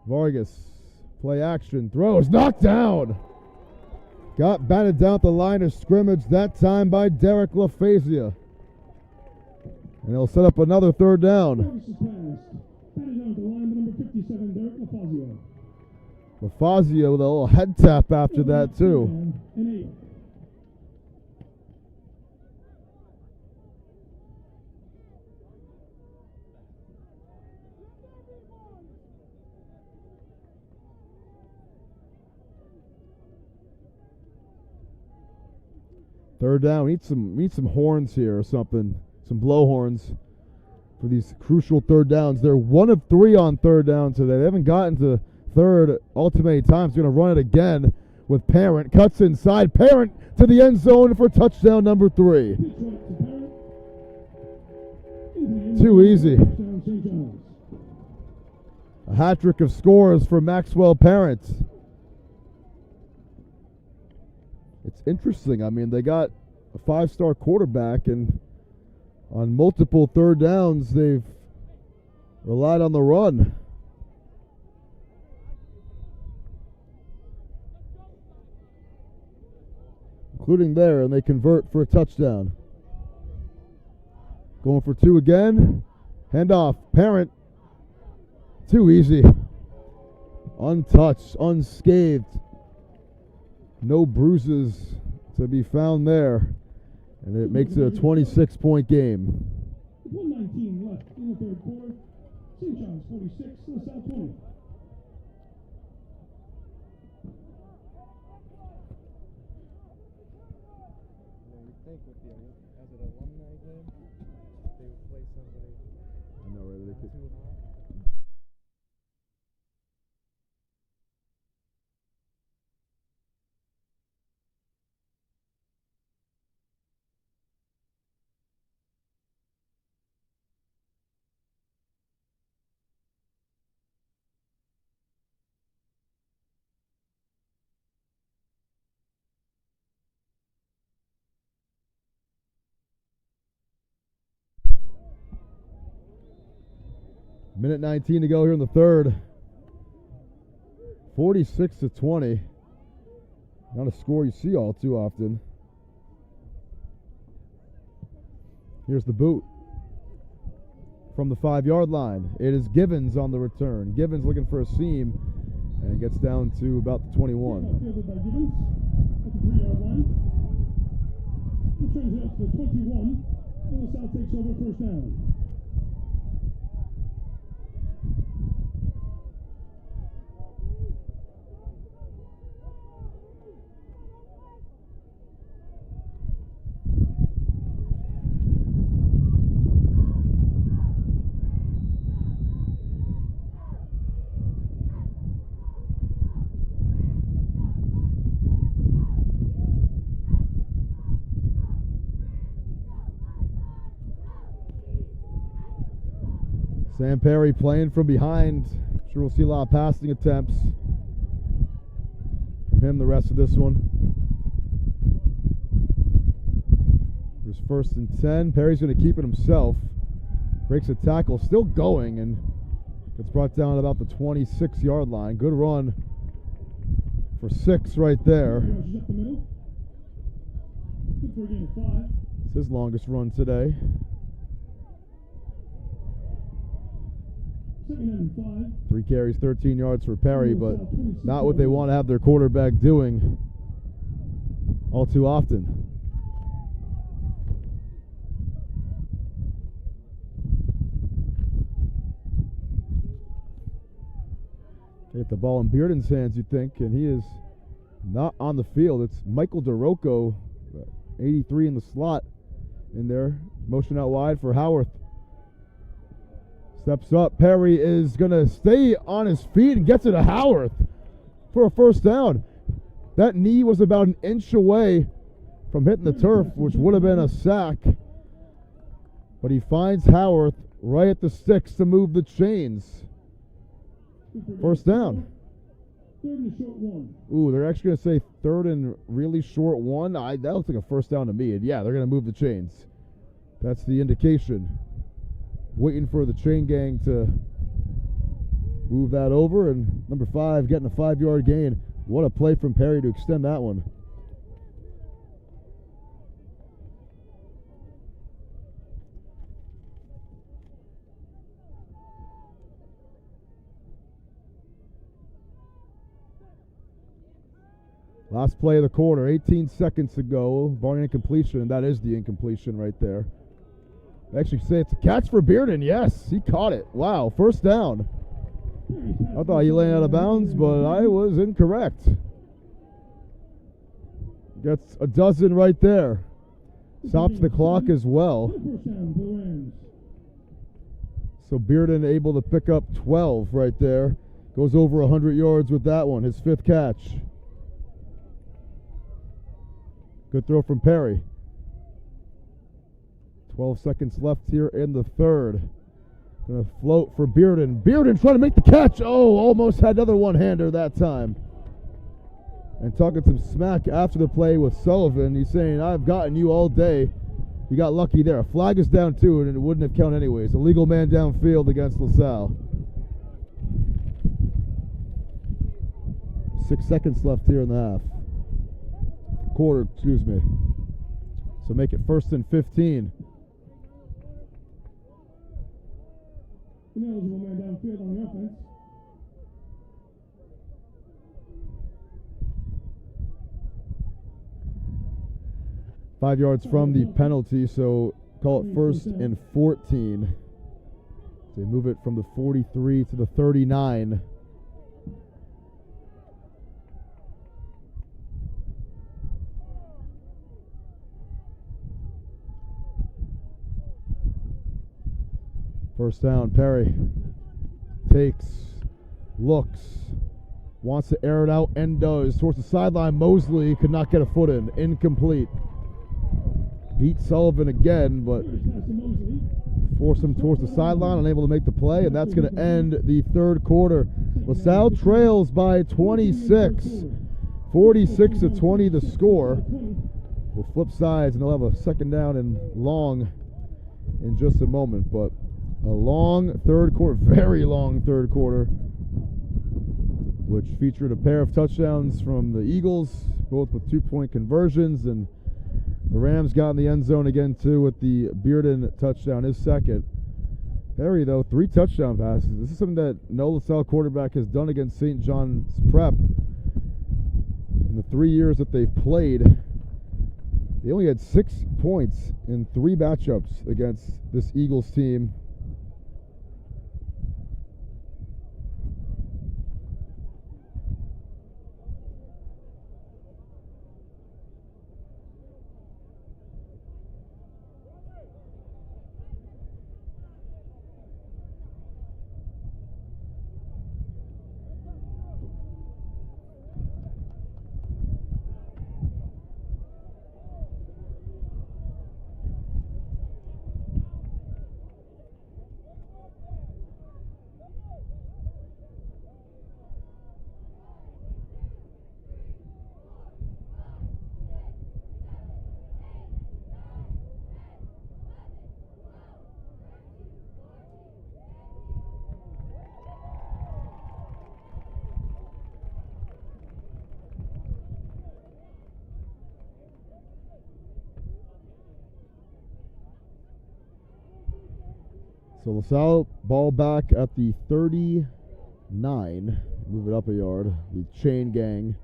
Vargas, play action, throws, knocked down. Got batted down at the line of scrimmage, that time by Derek LaFazia. And they'll set up another third down. LaFazia with a little head tap after that too. Third down. We need some horns here or something. Some blow horns for these crucial third downs. They're 1 of 3 on third down today. They haven't gotten to third all too many times. They're going to run it again with Parent. Cuts inside. Parent to the end zone for touchdown number 3. Too easy. Touchdown, St. John's. A hat trick of scores for Maxwell Parent. It's interesting. I mean, they got a 5-star quarterback, and on multiple third downs, they've relied on the run. Including there, and they convert for a touchdown. Going for 2 again. Handoff. Parent. Too easy. Untouched, unscathed. No bruises to be found there. And it makes it a 26-point game. 1:19 left in the third quarter. St. John's 46, LaSalle 20. You think with the as an alumni game, they would play somebody I know, right? They could. too high. Minute 19 to go here in the third. 46-20. Not a score you see all too often. Here's the boot from the 5-yard line. It is Givens on the return. Givens looking for a seam and gets down to about the 21. Fielded by Gibbons at the 3-yard line. Returns it up to the 21. And LaSalle takes over first down. Sam Perry playing from behind. Sure we'll see a lot of passing attempts from him the rest of this one. There's 1st and 10. Perry's going to keep it himself. Breaks a tackle, still going, and gets brought down at about the 26-yard line. Good run for 6 right there. Up the middle. Good for a gain of 5. It's his longest run today. 2nd and 5. 3 carries, 13 yards for Perry, but not what they want to have their quarterback doing all too often. Get the ball in Bearden's hands, you'd think, and he is not on the field. It's Michael DeRocco, 83 in the slot in there. Motion out wide for Howarth. Steps up. Perry is going to stay on his feet and gets it to Howarth for a first down. That knee was about an inch away from hitting the turf, which would have been a sack. But he finds Howarth right at the sticks to move the chains. First down. 3rd and short 1. Ooh, they're actually going to say 3rd and really short 1. That looks like a first down to me. And yeah, they're going to move the chains. That's the indication. Waiting for the chain gang to move that over, and number 5 getting a 5-yard gain. What a play from Perry to extend that one. Last play of the quarter, 18 seconds to go. Barring incompletion, and that is the incompletion right there. They actually say it's a catch for Bearden. Yes, he caught it. Wow, first down. I thought he lay out of bounds, but I was incorrect. Gets a dozen right there. Stops the clock as well. So Bearden able to pick up 12 right there. Goes over 100 yards with that one, his 5th catch. Good throw from Perry. 12 seconds left here in the third. Gonna float for Bearden. Bearden trying to make the catch. Oh, almost had another one-hander that time. And talking some smack after the play with Sullivan. He's saying, I've gotten you all day. You got lucky there. A flag is down too, and it wouldn't have counted anyways. A legal man downfield against LaSalle. 6 seconds left here in the half. Quarter, excuse me. So make it 1st and 15. Ineligible man downfield on the offense. Five yards from the penalty, so call it 1st and 14. They move it from the 43 to the 39. First down, Perry takes, looks, wants to air it out, and does. Towards the sideline, Mosley could not get a foot in. Incomplete. Beat Sullivan again, but force him towards the sideline, unable to make the play, and that's going to end the third quarter. LaSalle trails by 26. 46-20 the score. We'll flip sides, and they'll have a second down and long in just a moment, but a long third quarter, very long third quarter, which featured a pair of touchdowns from the Eagles, both with 2-point conversions, and the Rams got in the end zone again too with the Bearden touchdown, his second. Perry, though, 3 touchdown passes. This is something that no LaSalle quarterback has done against St. John's Prep in the 3 years that they've played. They only had 6 points in 3 matchups against this Eagles team. So LaSalle ball back at the 39. Move it up a yard. The chain gang.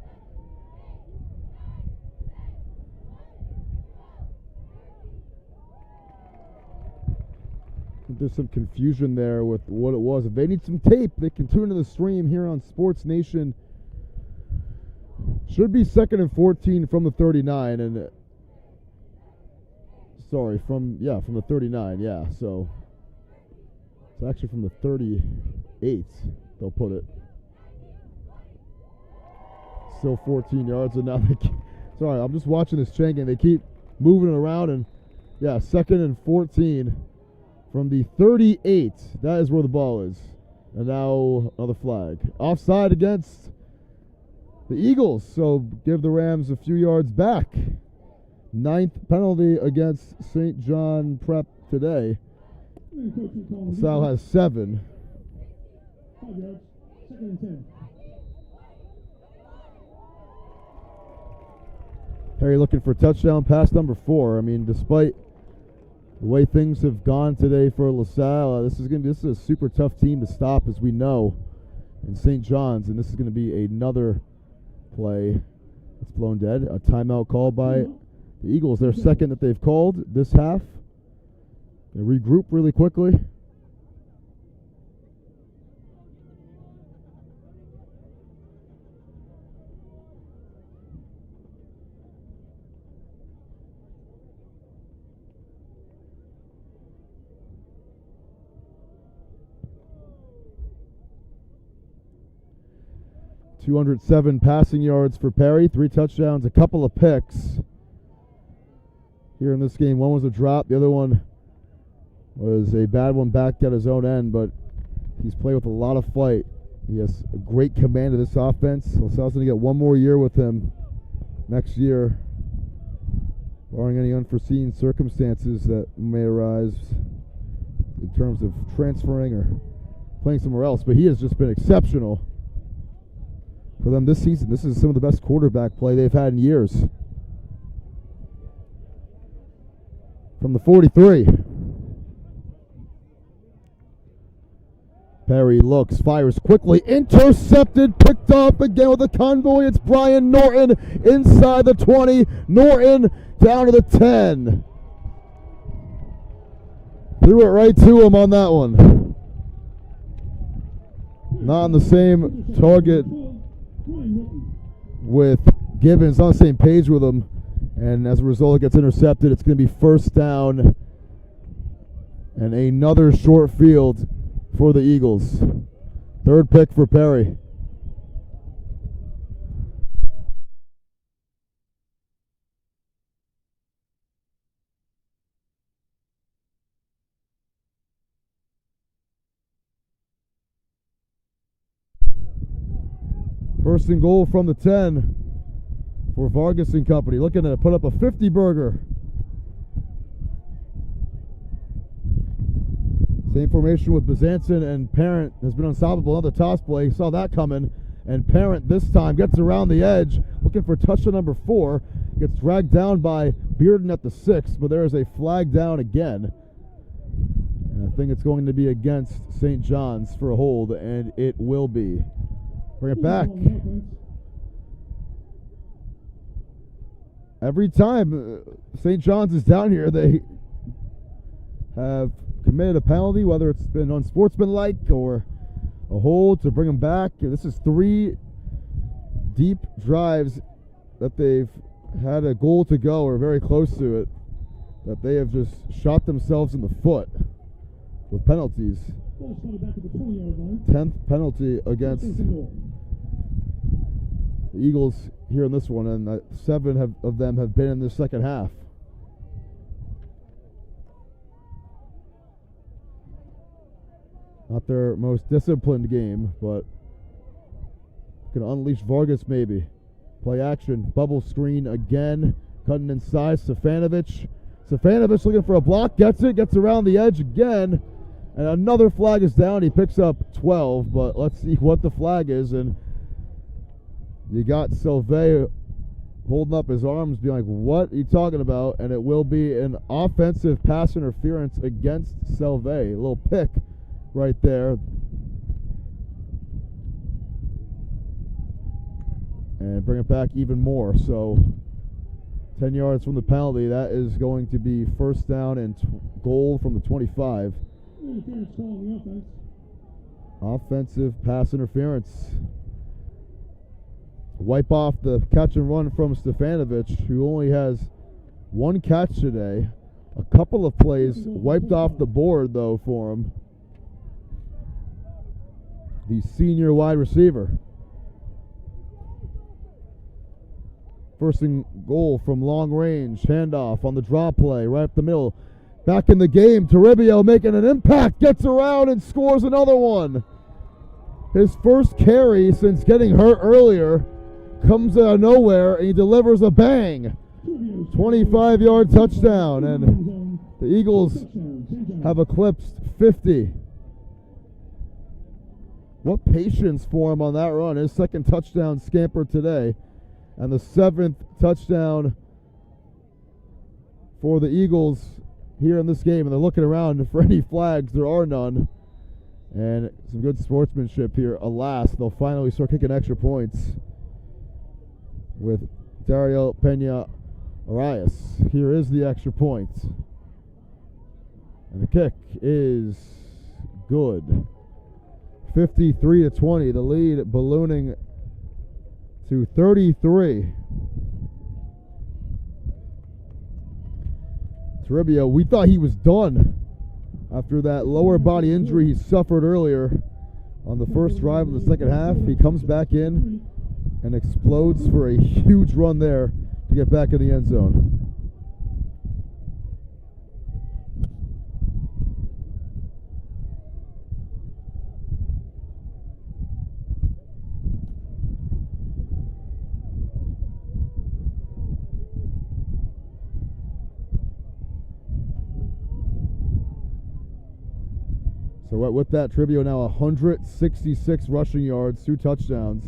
I think there's some confusion there with what it was. If they need some tape, they can tune into the stream here on Sports Nation. Should be 2nd and 14 from the 39, and sorry, from the 39, yeah. So it's actually from the 38, they'll put it. Still 14 yards, and now sorry, I'm just watching this chain game. They keep moving it around, and yeah, 2nd and 14 from the 38. That is where the ball is. And now another flag. Offside against the Eagles, so give the Rams a few yards back. 9th penalty against St. John Prep today. Salle has 7. 5 yards, 2nd and 10. Perry looking for touchdown pass number 4. I mean, despite the way things have gone today for LaSalle, this is a super tough team to stop, as we know, in St. John's, and this is going to be another play that's blown dead. A timeout called by the Eagles. Their second that they've called this half. They regroup really quickly. .207 passing yards for Perry, 3 touchdowns, a couple of picks here in this game. One was a drop, the other one was a bad one back at his own end, but he's played with a lot of fight. He has a great command of this offense. LaSalle's going to get one more year with him next year, barring any unforeseen circumstances that may arise in terms of transferring or playing somewhere else. But he has just been exceptional for them this season. This is some of the best quarterback play they've had in years. From the 43. Perry looks, fires quickly, intercepted, picked up again with a convoy. It's Brian Norton inside the 20. Norton down to the 10. Threw it right to him on that one. Not on the same target with Givens, on the same page with him. And as a result, it gets intercepted. It's going to be first down and another short field for the Eagles. Third pick for Perry. First and goal from the 10 for Vargas and company. Looking to put up a 50-burger. Same formation with Bezanson, and Parent has been unstoppable. Another toss play. Saw that coming. And Parent this time gets around the edge, looking for touchdown number 4. Gets dragged down by Bearden at the 6, but there is a flag down again. And I think it's going to be against St. John's for a hold, and it will be. Bring it back. Every time St. John's is down here, they have committed a penalty, whether it's been unsportsmanlike or a hold to bring them back. This is 3 deep drives that they've had a goal to go or very close to it, that they have just shot themselves in the foot with penalties. 10th penalty against the Eagles here in this one, and 7 of them have been in the second half. Not their most disciplined game, but can unleash Vargas maybe. Play action, bubble screen again, cutting inside. Stefanovic looking for a block, gets it, gets around the edge again, and another flag is down. He picks up 12, but let's see what the flag is. And you got Salle holding up his arms, being like, what are you talking about? And it will be an offensive pass interference against Salle. A little pick right there. And bring it back even more. So 10 yards from the penalty. That is going to be first down and goal from the 25. Offensive pass interference. Wipe off the catch and run from Stefanovic, who only has 1 catch today. A couple of plays wiped off the board, though, for him. The senior wide receiver. First and goal from long range. Handoff on the draw play, right up the middle. Back in the game, Toribio making an impact. Gets around and scores another one. His first carry since getting hurt earlier. Comes out of nowhere, and he delivers a bang. 25-yard touchdown, and the Eagles have eclipsed 50. What patience for him on that run. His second touchdown scamper today, and the 7th touchdown for the Eagles here in this game. And they're looking around for any flags. There are none. And some good sportsmanship here. Alas, they'll finally start kicking extra points with Dario Pena Arias. Here is the extra point. And the kick is good. 53-20. The lead ballooning to 33. Toribio, we thought he was done after that lower body injury he suffered earlier on the first drive of the second half. He comes back in and explodes for a huge run there to get back in the end zone. So with that, Trivio now 166 rushing yards, 2 touchdowns.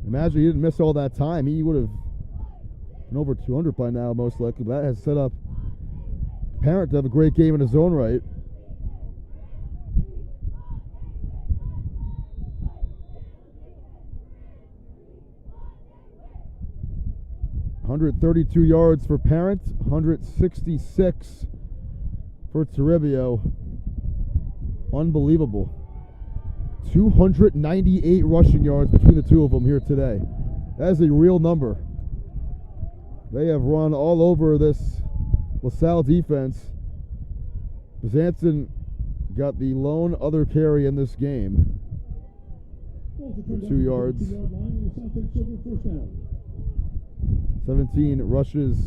Imagine he didn't miss all that time. He would have been over 200 by now, most likely. But that has set up Parent to have a great game in his own right. $132 yards for Parent, 166 for Toribio. Unbelievable. 298 rushing yards between the two of them here today. That is a real number. They have run all over this LaSalle defense. Bezanson got the lone other carry in this game for 2 yards. 17 rushes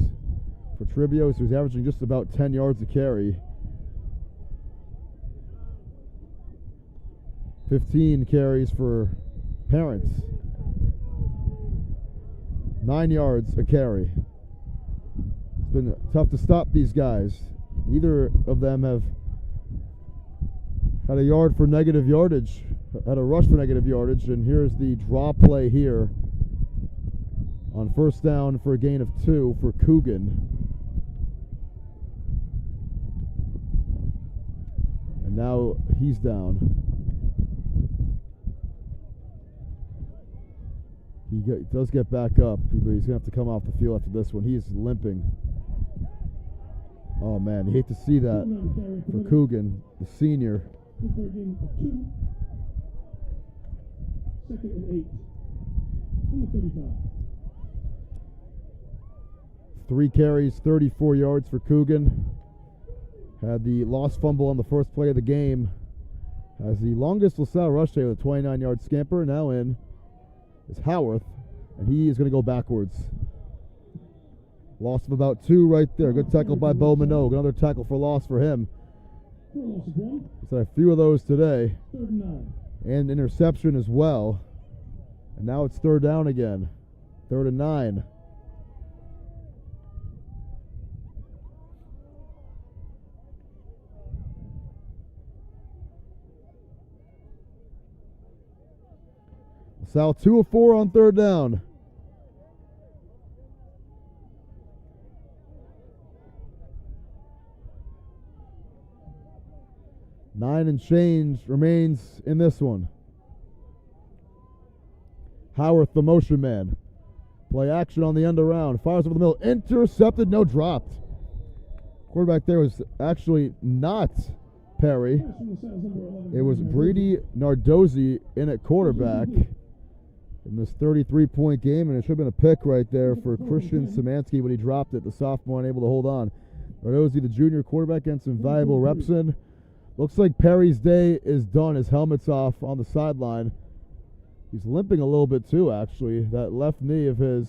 for Trivio, so he's averaging just about 10 yards a carry. 15 carries for Parents. 9 yards a carry. It's been tough to stop these guys. Neither of them have had a yard for negative yardage, had a rush for negative yardage, and here's the draw play here on first down for a gain of 2 for Coogan. And now he's down. He does get back up, but he's going to have to come off the field after this one. He is limping. Oh, man, you hate to see that for Coogan, the senior. Second and 8. 35. 3 carries, 34 yards for Coogan. Had the lost fumble on the first play of the game. Has the longest LaSalle rush today with a 29-yard scamper. Now in is Howarth, and he is going to go backwards. Loss of about 2 right there. Good tackle by Bo Minogue. Another tackle for loss for him. He's had a few of those today. And interception as well. And now it's third down again. 3rd and 9. LaSalle 2 of 4 on third down. Nine and change remains in this one. Howarth, the motion man. Play action on the end around. Fires over the middle. Intercepted, no dropped. Quarterback there was actually not Perry. It was Brady Nardozzi in at quarterback in this 33-point game, and it should have been a pick right there for Christian Szymanski when he dropped it. The sophomore unable to hold on. Nardozzi, the junior quarterback, getting some valuable reps in. Looks like Perry's day is done. His helmet's off on the sideline. He's limping a little bit too, actually. That left knee of his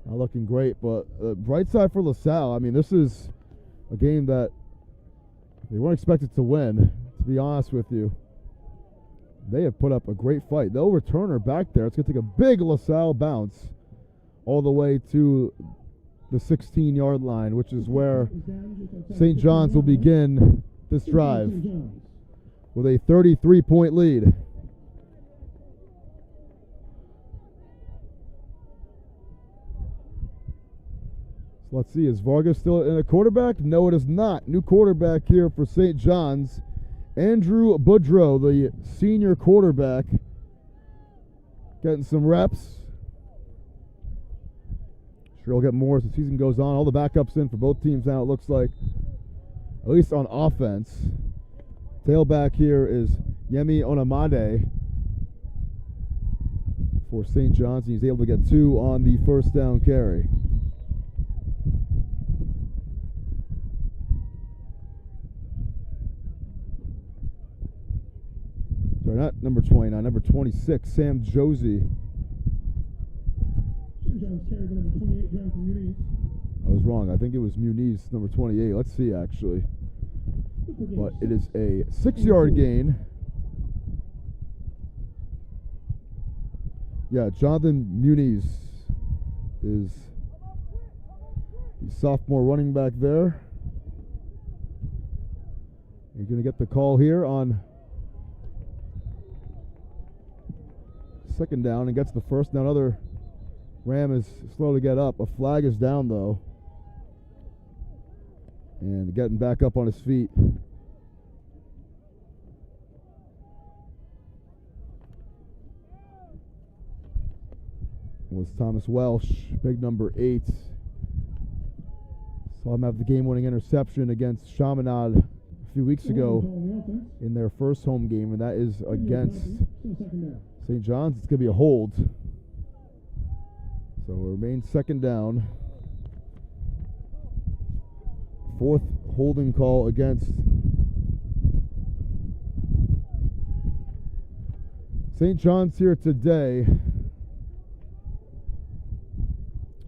not looking great, but bright side for LaSalle. I mean, this is a game that they weren't expected to win, to be honest with you. They have put up a great fight. They'll return her back there. It's going to take a big LaSalle bounce all the way to the 16-yard line, which is where St. John's will begin this drive with a 33-point lead. So let's see, is Vargas still in a quarterback? No, it is not. New quarterback here for St. John's. Andrew Boudreau, the senior quarterback, getting some reps. Sure he'll get more as the season goes on. All the backups in for both teams now, it looks like, at least on offense. Tailback here is Yemi Onamade for St. John's. He's able to get 2 on the first down carry. Sorry, not number 29, number 26, Sam Josie. I was wrong. I think it was Muniz, number 28. Let's see, actually. But it is a 6-yard gain. Yeah, Jonathan Muniz is the sophomore running back there. You're going to get the call here on second down and gets the first. Now another Ram is slow to get up. A flag is down though. And getting back up on his feet. Was Thomas Welsh, big number 8. Saw him have the game-winning interception against Chaminade a few weeks ago in their first home game, and that is against St. John's. It's going to be a hold. So it remains second down. 4th holding call against St. John's here today.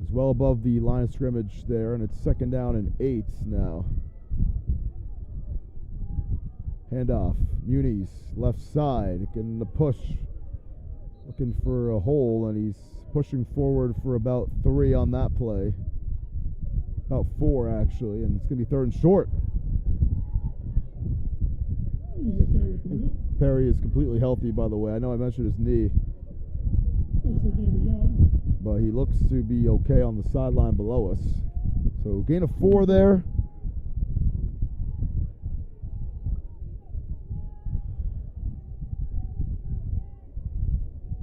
It's well above the line of scrimmage there, and it's second down and 8 now. Handoff. Muniz, left side, getting the push. Looking for a hole, and he's pushing forward for about 3 on that play. About 4, actually, and it's going to be 3rd and short. Perry is completely healthy, by the way. I know I mentioned his knee, but he looks to be okay on the sideline below us. So gain of 4 there.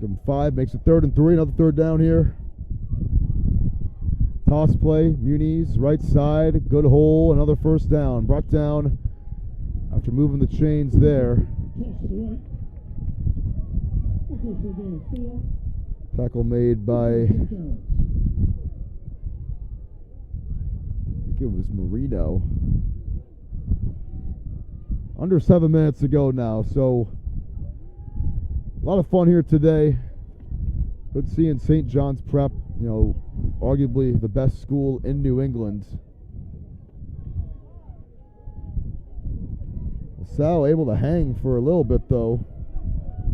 Give him 5, makes it 3rd and 3, another 3rd down here. Toss play, Muniz, right side, good hole, another first down. Brought down after moving the chains there. Tackle made by, I think it was Marino. Under 7 minutes to go now, so a lot of fun here today. Good seeing St. John's Prep, you know, arguably the best school in New England. Salle able to hang for a little bit though.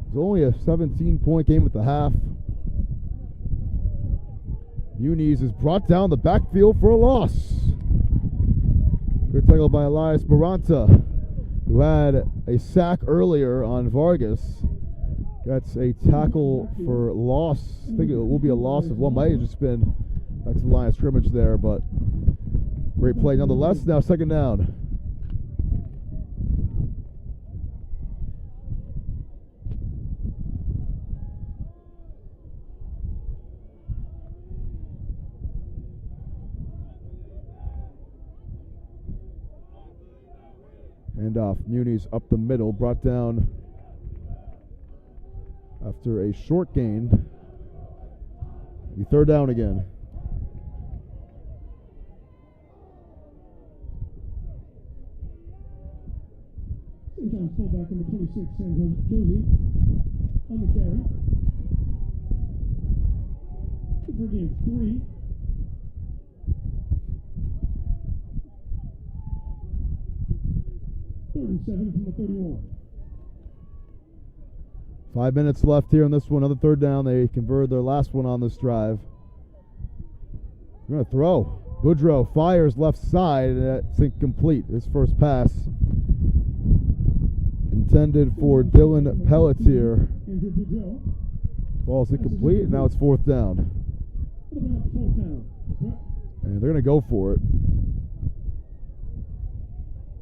It was only a 17-point game at the half. Muniz is brought down the backfield for a loss. Good tackle by Elias Baranta, who had a sack earlier on Vargas. Gets a tackle for loss. I think it will be a loss of 1. Might have just been back to the line of scrimmage there, but great play nonetheless. Now second down. Handoff. Muniz up the middle, brought down after a short gain. Be 3rd down again. St. John's fullback number 26, San Josie, on the carry. For game 3. Third and 7 from the 31. 5 minutes left here on this one. Another 3rd down. They converted their last one on this drive. They're going to throw. Boudreaux fires left side, and that's incomplete. His first pass intended for Dylan Pelletier. Ball's incomplete, and now it's 4th down. And they're going to go for it.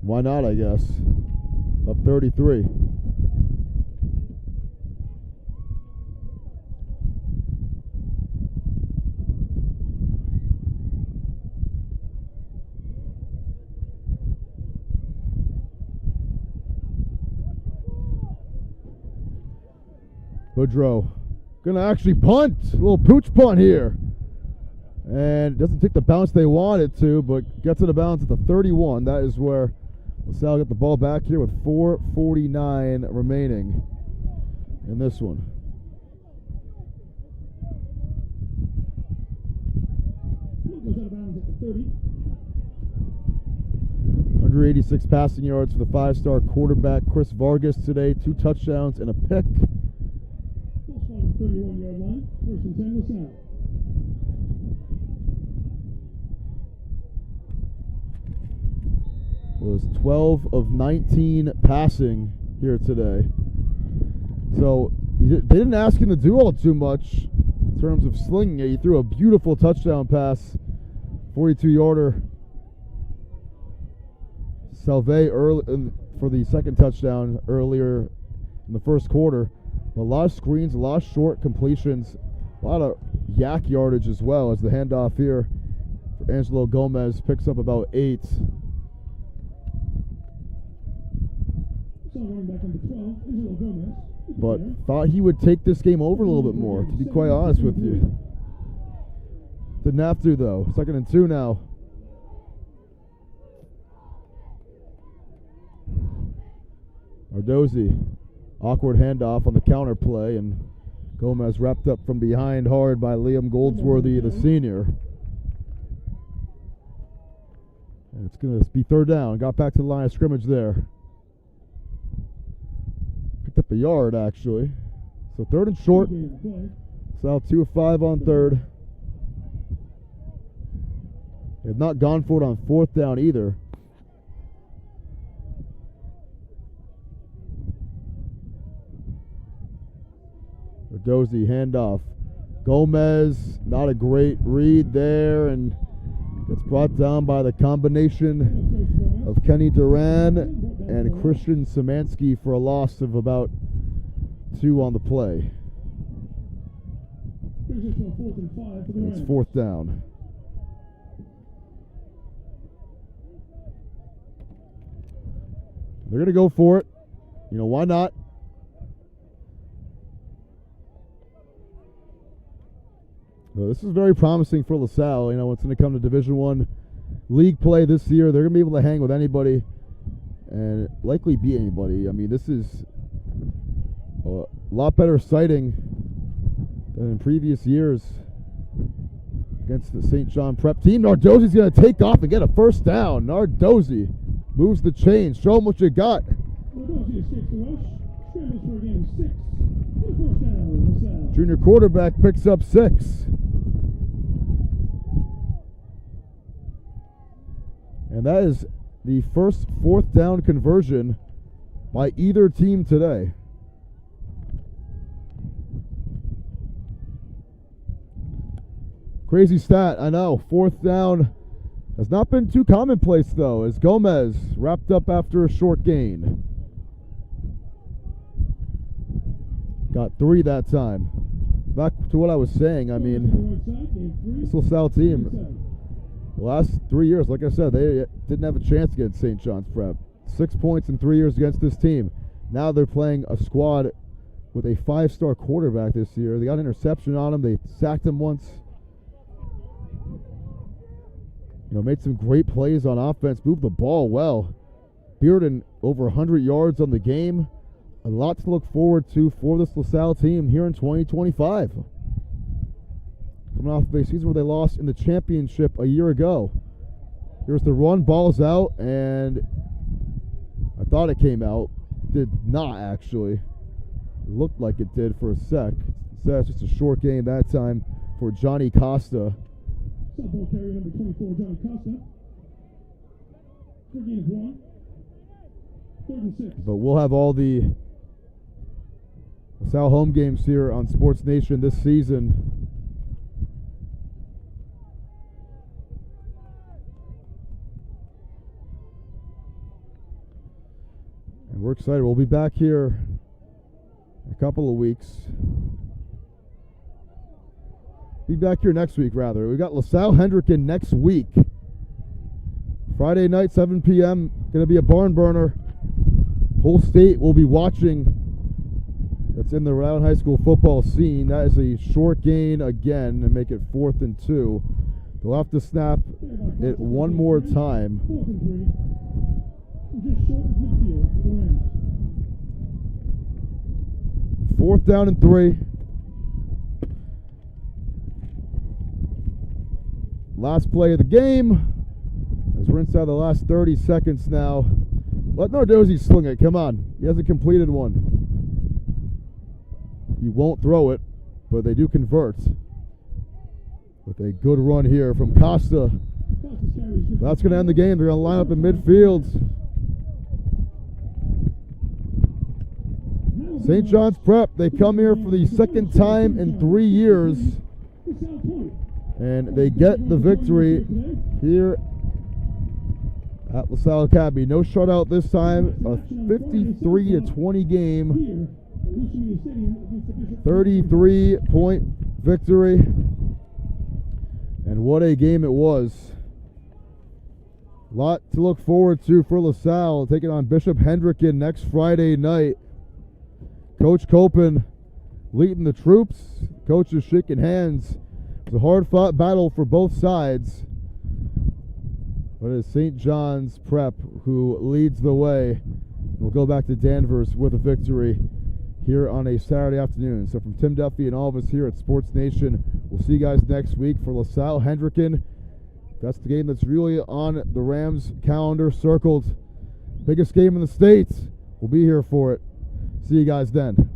Why not, I guess? Up 33. Boudreaux gonna actually punt. A little pooch punt here. And it doesn't take the bounce they want it to, but gets it a bounce at the 31. That is where LaSalle got the ball back here with 4:49 remaining in this one. Goes out of bounds at the 30. 186 passing yards for the 5-star quarterback Chris Vargas today. 2 touchdowns and a pick. 31-yard line. 1st and 10 LaSalle. was 12 of 19 passing here today. So they didn't ask him to do all too much in terms of slinging it. He threw a beautiful touchdown pass, 42-yarder. Salle early for the second touchdown earlier in the first quarter. A lot of screens, a lot of short completions, a lot of yak yardage as well as the handoff here for Angelo Gomez picks up about 8. Running back number 12, Angelo Gomez. But thought he would take this game over a little bit more, to be quite honest with you. Didn't have to, though. 2nd and 2 now. Ardozzi, awkward handoff on the counter play, and Gomez wrapped up from behind hard by Liam Goldsworthy, the senior. And it's going to be 3rd down. Got back to the line of scrimmage there. Picked up a yard, actually. So 3rd and short. Salle 2 of 5 on 3rd. They have not gone for it on 4th down either. Dozy handoff. Gomez, not a great read there, and gets brought down by the combination of Kenny Duran and Christian Szymanski for a loss of about 2 on the play. It's 4th down. They're going to go for it. You know, why not? So this is very promising for LaSalle. You know, it's going to come to Division I league play this year. They're going to be able to hang with anybody and likely beat anybody. I mean, this is a lot better sighting than in previous years against the St. John Prep team. Nardozzi's going to take off and get a 1st down. Nardozzi moves the chains. Show him what you got. Nardozzi escapes the rush. Scrambles for a gain of 6. 1st down, LaSalle. Junior quarterback picks up 6. And that is the first 4th down conversion by either team today. Crazy stat, I know. 4th down has not been too commonplace, though, as Gomez wrapped up after a short gain. Got 3 that time. Back to what I was saying, I mean, this LaSalle team, the last 3 years, like I said, they didn't have a chance against St. John's Prep. 6 points in 3 years against this team. Now they're playing a squad with a 5-star quarterback this year. They got an interception on him. They sacked him once. You know, made some great plays on offense, moved the ball well. Bearden over 100 yards on the game. A lot to look forward to for this LaSalle team here in 2025. Coming off of a season where they lost in the championship a year ago. Here's the run, ball's out, and I thought it came out. Did not, actually. It looked like it did for a sec. Instead, it's just a short gain that time for Johnny Costa. Ball carrier number 24, Johnny Costa. For a gain of 1. 3rd and 6. But we'll have all the LaSalle home games here on Sports Nation this season. And we're excited. We'll be back here in a couple of weeks. Be back here next week, rather. We got LaSalle Hendricken next week. Friday night, 7 p.m. Going to be a barn burner. Whole state will be watching. That's in the Rhode Island High School football scene. That is a short gain again and make it 4th and 2. They'll have to snap it one more time. 4th and 3. Just short of midfield for the Rams. 4th down and 3. Last play of the game. As we're inside the last 30 seconds now. Let Nardozzi sling it. Come on. He hasn't completed one. He won't throw it, but they do convert. With a good run here from Costa That's going to end the game. They're going to line up in midfield. St. John's Prep, they come here for the second time in 3 years, and they get the victory here at LaSalle Academy. No shutout this time, a 53-20 game, 33-point victory, and what a game it was. A lot to look forward to for LaSalle, taking on Bishop Hendricken next Friday night. Coach Copen leading the troops. Coaches shaking hands. It's a hard-fought battle for both sides. But it's St. John's Prep who leads the way. We'll go back to Danvers with a victory here on a Saturday afternoon. So from Tim Duffy and all of us here at Sports Nation, we'll see you guys next week for LaSalle Hendricken. That's the game that's really on the Rams calendar, circled. Biggest game in the state. We'll be here for it. See you guys then.